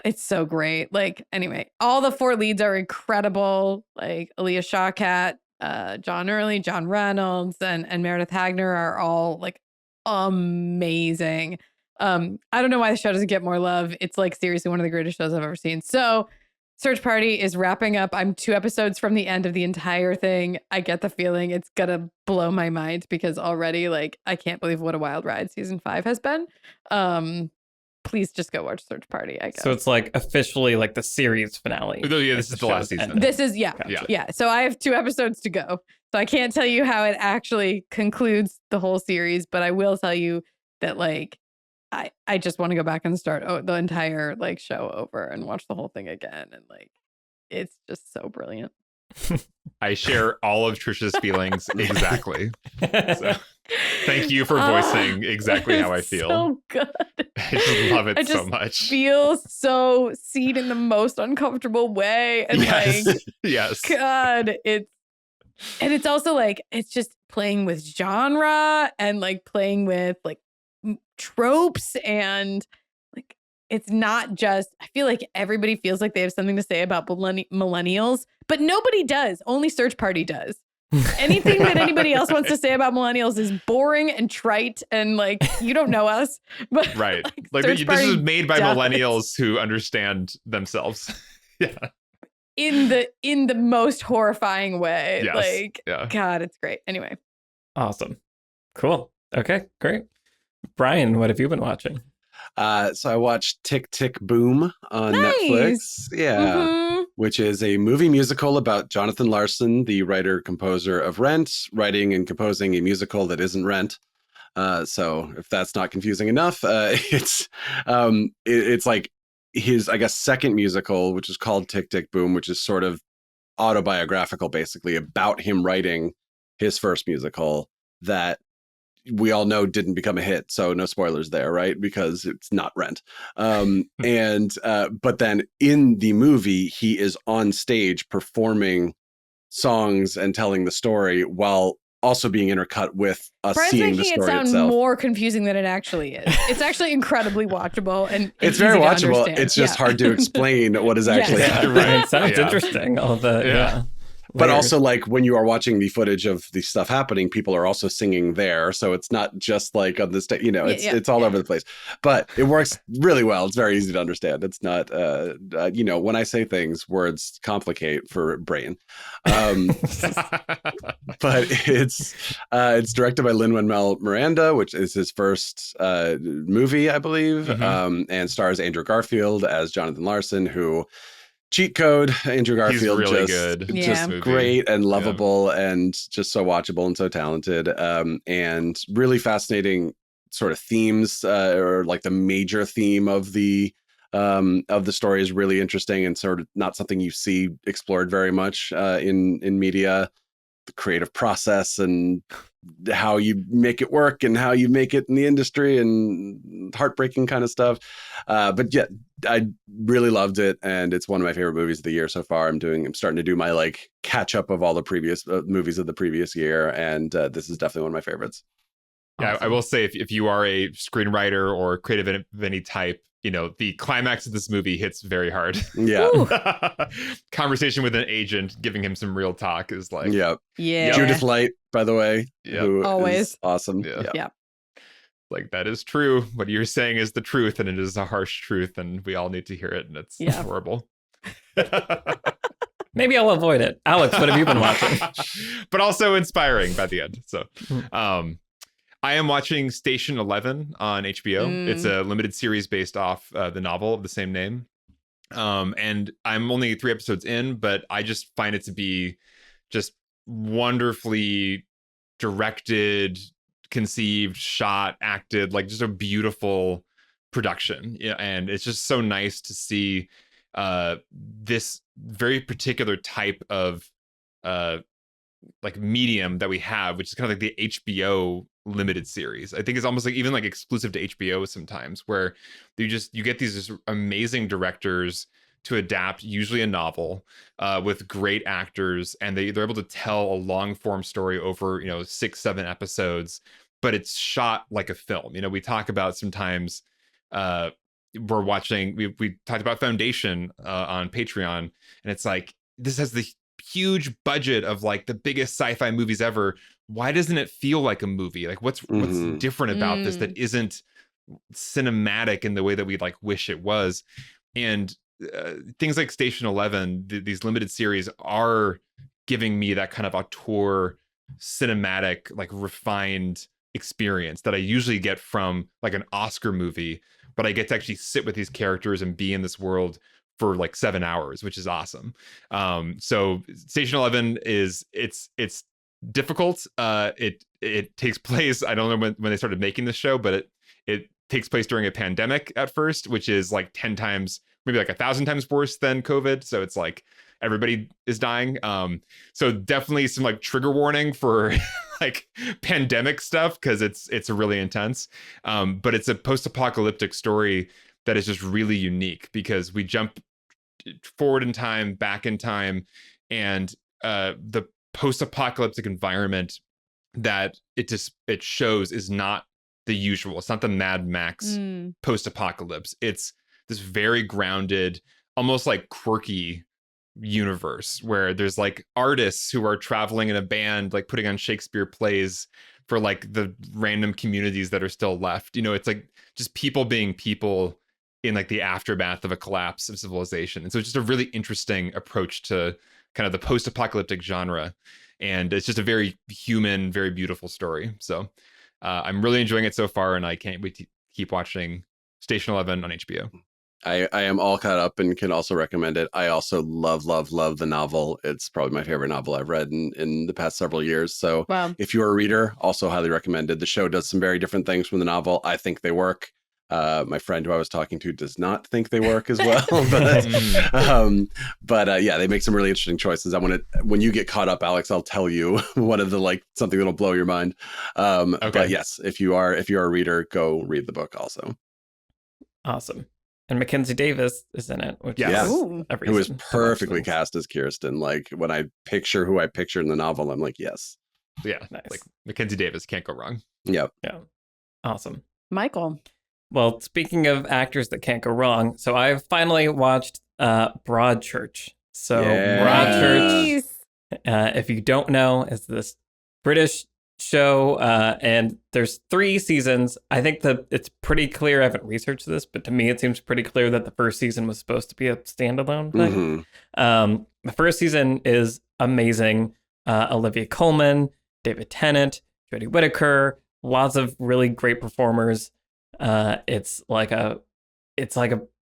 it's so great. Like, anyway, all the 4 leads are incredible. Like Aaliyah Shawkat, John Early, John Reynolds, and Meredith Hagner are all like amazing. I don't know why the show doesn't get more love. It's like seriously one of the greatest shows I've ever seen. So Search Party is wrapping up. I'm 2 episodes from the end of the entire thing. I get the feeling it's gonna blow my mind because already, like, I can't believe what a wild ride season 5 has been. Please just go watch Search Party, I guess. So it's like officially like the series finale. Oh, yeah, this is the last season. This is, yeah. So I have 2 episodes to go. So I can't tell you how it actually concludes the whole series, but I will tell you that like I just want to go back and start the entire like show over and watch the whole thing again. And like, it's just so brilliant. I share all of Trisha's feelings exactly. So, thank you for voicing exactly how I feel. So good. I just love it so much. Feels so seen in the most uncomfortable way, and yes. like, yes, God, it's also like it's just playing with genre and like playing with like tropes and like it's not just. I feel like everybody feels like they have something to say about millennials. But nobody does. Only Search Party does. Anything that anybody else wants to say about millennials is boring and trite and like, you don't know us. But right. Like this is made by millennials who understand themselves. Yeah. In the most horrifying way. Yes. Like, yeah. God, it's great. Anyway. Awesome. Cool. Okay, great. Brian, what have you been watching? So I watched Tick Tick Boom on Netflix. Yeah. Mm-hmm. Which is a movie musical about Jonathan Larson, the writer-composer of Rent, writing and composing a musical that isn't Rent. So if that's not confusing enough, it's like his, I guess, second musical, which is called Tick Tick Boom, which is sort of autobiographical, basically, about him writing his first musical that we all know didn't become a hit, so no spoilers there, right? Because it's not Rent. But then in the movie, he is on stage performing songs and telling the story while also being intercut with us seeing the story it sound more confusing than it actually is. It's actually incredibly watchable and it's very easy to watchable. understand. It's just hard to explain what is actually happening. Right. It sounds interesting. All the But also, like, when you are watching the footage of the stuff happening, people are also singing there. So it's not just like on the stage, it's all over the place. But it works really well. It's very easy to understand. It's not, when I say things, words complicate for brain. But it's directed by Lin-Manuel Miranda, which is his first movie, I believe, and stars Andrew Garfield as Jonathan Larson, who... cheat code. Andrew Garfield, he's really good. Just great and lovable and just so watchable and so talented. And really fascinating sort of themes, or like the major theme of the story is really interesting and sort of not something you see explored very much in media. The creative process and how you make it work and how you make it in the industry and heartbreaking kind of stuff. But yeah, I really loved it. And it's one of my favorite movies of the year so far. I'm starting to do my like catch up of all the previous movies of the previous year. And this is definitely one of my favorites. Yeah, awesome. I will say if you are a screenwriter or creative of any type, the climax of this movie hits very hard. Yeah. Conversation with an agent giving him some real talk is like... Yeah. Yeah. Judith Light, by the way. Who always is awesome. Yeah. Like, that is true. What you're saying is the truth, and it is a harsh truth, and we all need to hear it, and it's horrible. Maybe I'll avoid it. Alex, what have you been watching? But also inspiring by the end. So, I am watching Station 11 on HBO. It's a limited series based off the novel of the same name. And I'm only 3 episodes in, but I just find it to be just wonderfully directed, conceived, shot, acted, like just a beautiful production. Yeah, and it's just so nice to see this very particular type of like medium that we have, which is kind of like the HBO limited series. I think it's almost like even like exclusive to HBO sometimes, where you get these just amazing directors to adapt usually a novel with great actors, and they're able to tell a long form story over 6-7 episodes, but it's shot like a film. We talk about sometimes we're watching, we talked about Foundation on Patreon, and it's like, this has the huge budget of like the biggest sci-fi movies ever. Why doesn't it feel like a movie? Like what's different about this that isn't cinematic in the way that we like wish it was? And things like Station 11, these limited series are giving me that kind of auteur cinematic, like refined experience that I usually get from like an Oscar movie, but I get to actually sit with these characters and be in this world for like 7 hours, which is awesome. So Station 11 it's difficult. It takes place, I don't know when they started making the show, but it takes place during a pandemic at first, which is like 10 times, maybe like 1,000 times worse than COVID. So it's like everybody is dying. So definitely some like trigger warning for like pandemic stuff, because it's really intense. But it's a post-apocalyptic story that is just really unique, because we jump forward in time, back in time, and the post-apocalyptic environment that it shows is not the usual. It's not the Mad Max post-apocalypse. It's this very grounded, almost like quirky universe where there's like artists who are traveling in a band, like putting on Shakespeare plays for like the random communities that are still left. It's like just people being people in like the aftermath of a collapse of civilization. And so it's just a really interesting approach to kind of the post-apocalyptic genre. And it's just a very human, very beautiful story. So I'm really enjoying it so far, and I can't wait to keep watching Station 11 on HBO. I am all caught up and can also recommend it. I also love the novel. It's probably my favorite novel I've read in the past several years. So If you're a reader, also highly recommended. The show does some very different things from the novel. I think they work. My friend who I was talking to does not think they work as well, but yeah, they make some really interesting choices. When you get caught up, Alex, I'll tell you one of the something that'll blow your mind. Okay. But yes, if you are a reader, go read the book also. Awesome. And Mackenzie Davis is in it, which Yes. is Who was perfectly cast as Kirsten. Like when I picture who I pictured in the novel, I'm like, yes. Yeah, nice. Like Mackenzie Davis can't go wrong. Yep. Yeah. Awesome. Michael. Well, speaking of actors that can't go wrong, so I finally watched Broadchurch. So Broadchurch, if you don't know, is this British show, and there's 3 seasons. I think that it's pretty clear. I haven't researched this, but to me, it seems pretty clear that the first season was supposed to be a standalone thing. The first season is amazing. Olivia Colman, David Tennant, Jodie Whittaker, lots of really great performers. It's like a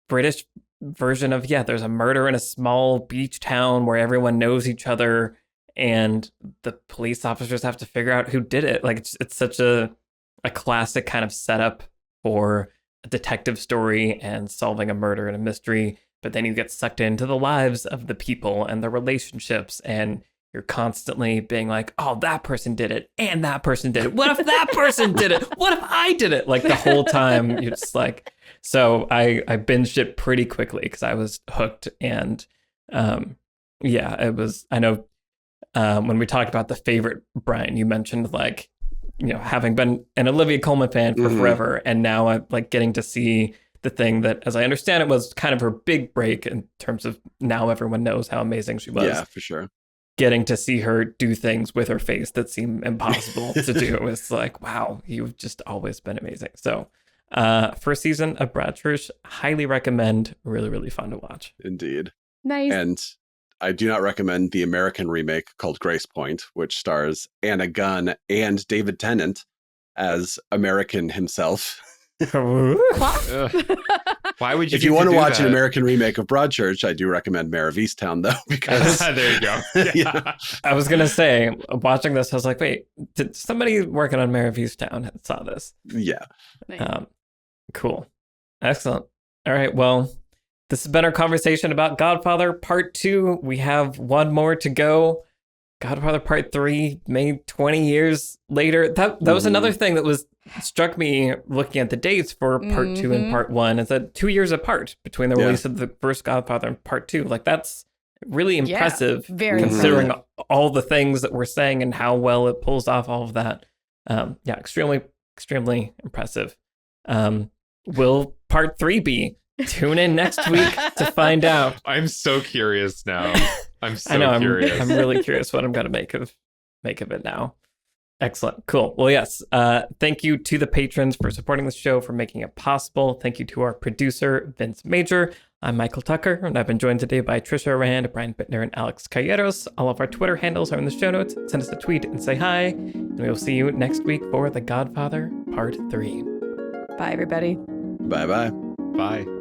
British version of, there's a murder in a small beach town where everyone knows each other and the police officers have to figure out who did it. Like it's such a classic kind of setup for a detective story and solving a murder and a mystery, but then you get sucked into the lives of the people and the relationships, and you're constantly being like, oh, that person did it, and that person did it. What if that person did it? What if I did it? Like the whole time, you're just like, so I binged it pretty quickly because I was hooked. And it was, I know when we talked about the favorite, Brian, you mentioned like, having been an Olivia Colman fan for forever, and now I'm like getting to see the thing that, as I understand it, was kind of her big break in terms of now everyone knows how amazing she was. Yeah, for sure. Getting to see her do things with her face that seem impossible to do. It's like, wow, you've just always been amazing. So first season of Broadchurch, highly recommend. Really, really fun to watch. Indeed. Nice. And I do not recommend the American remake called Grace Point, which stars Anna Gunn and David Tennant as American himself. Why would you? If you want to watch an American remake of Broadchurch, I do recommend Mare of Easttown, though, because there you go. Yeah. I was gonna say, watching this, I was like, wait, did somebody working on Mare of Easttown saw this? Yeah. Nice. Cool, excellent. All right, well, this has been our conversation about Godfather Part 2. We have one more to go. Godfather Part 3, made 20 years later. That was another thing that struck me looking at the dates for Part 2 and Part 1, is that 2 years apart between the release of the first Godfather and Part 2. Like, that's really impressive, very considering all the things that we're saying and how well it pulls off all of that. Extremely, extremely impressive. Will Part 3 be? Tune in next week to find out. I'm so curious now. I'm so curious. I'm really curious what I'm going to make of it now. Excellent. Cool. Well, yes. Thank you to the patrons for supporting the show, for making it possible. Thank you to our producer, Vince Major. I'm Michael Tucker, and I've been joined today by Trisha Rand, Brian Bittner, and Alex Calleros. All of our Twitter handles are in the show notes. Send us a tweet and say hi, and we'll see you next week for The Godfather Part 3. Bye, everybody. Bye-bye. Bye.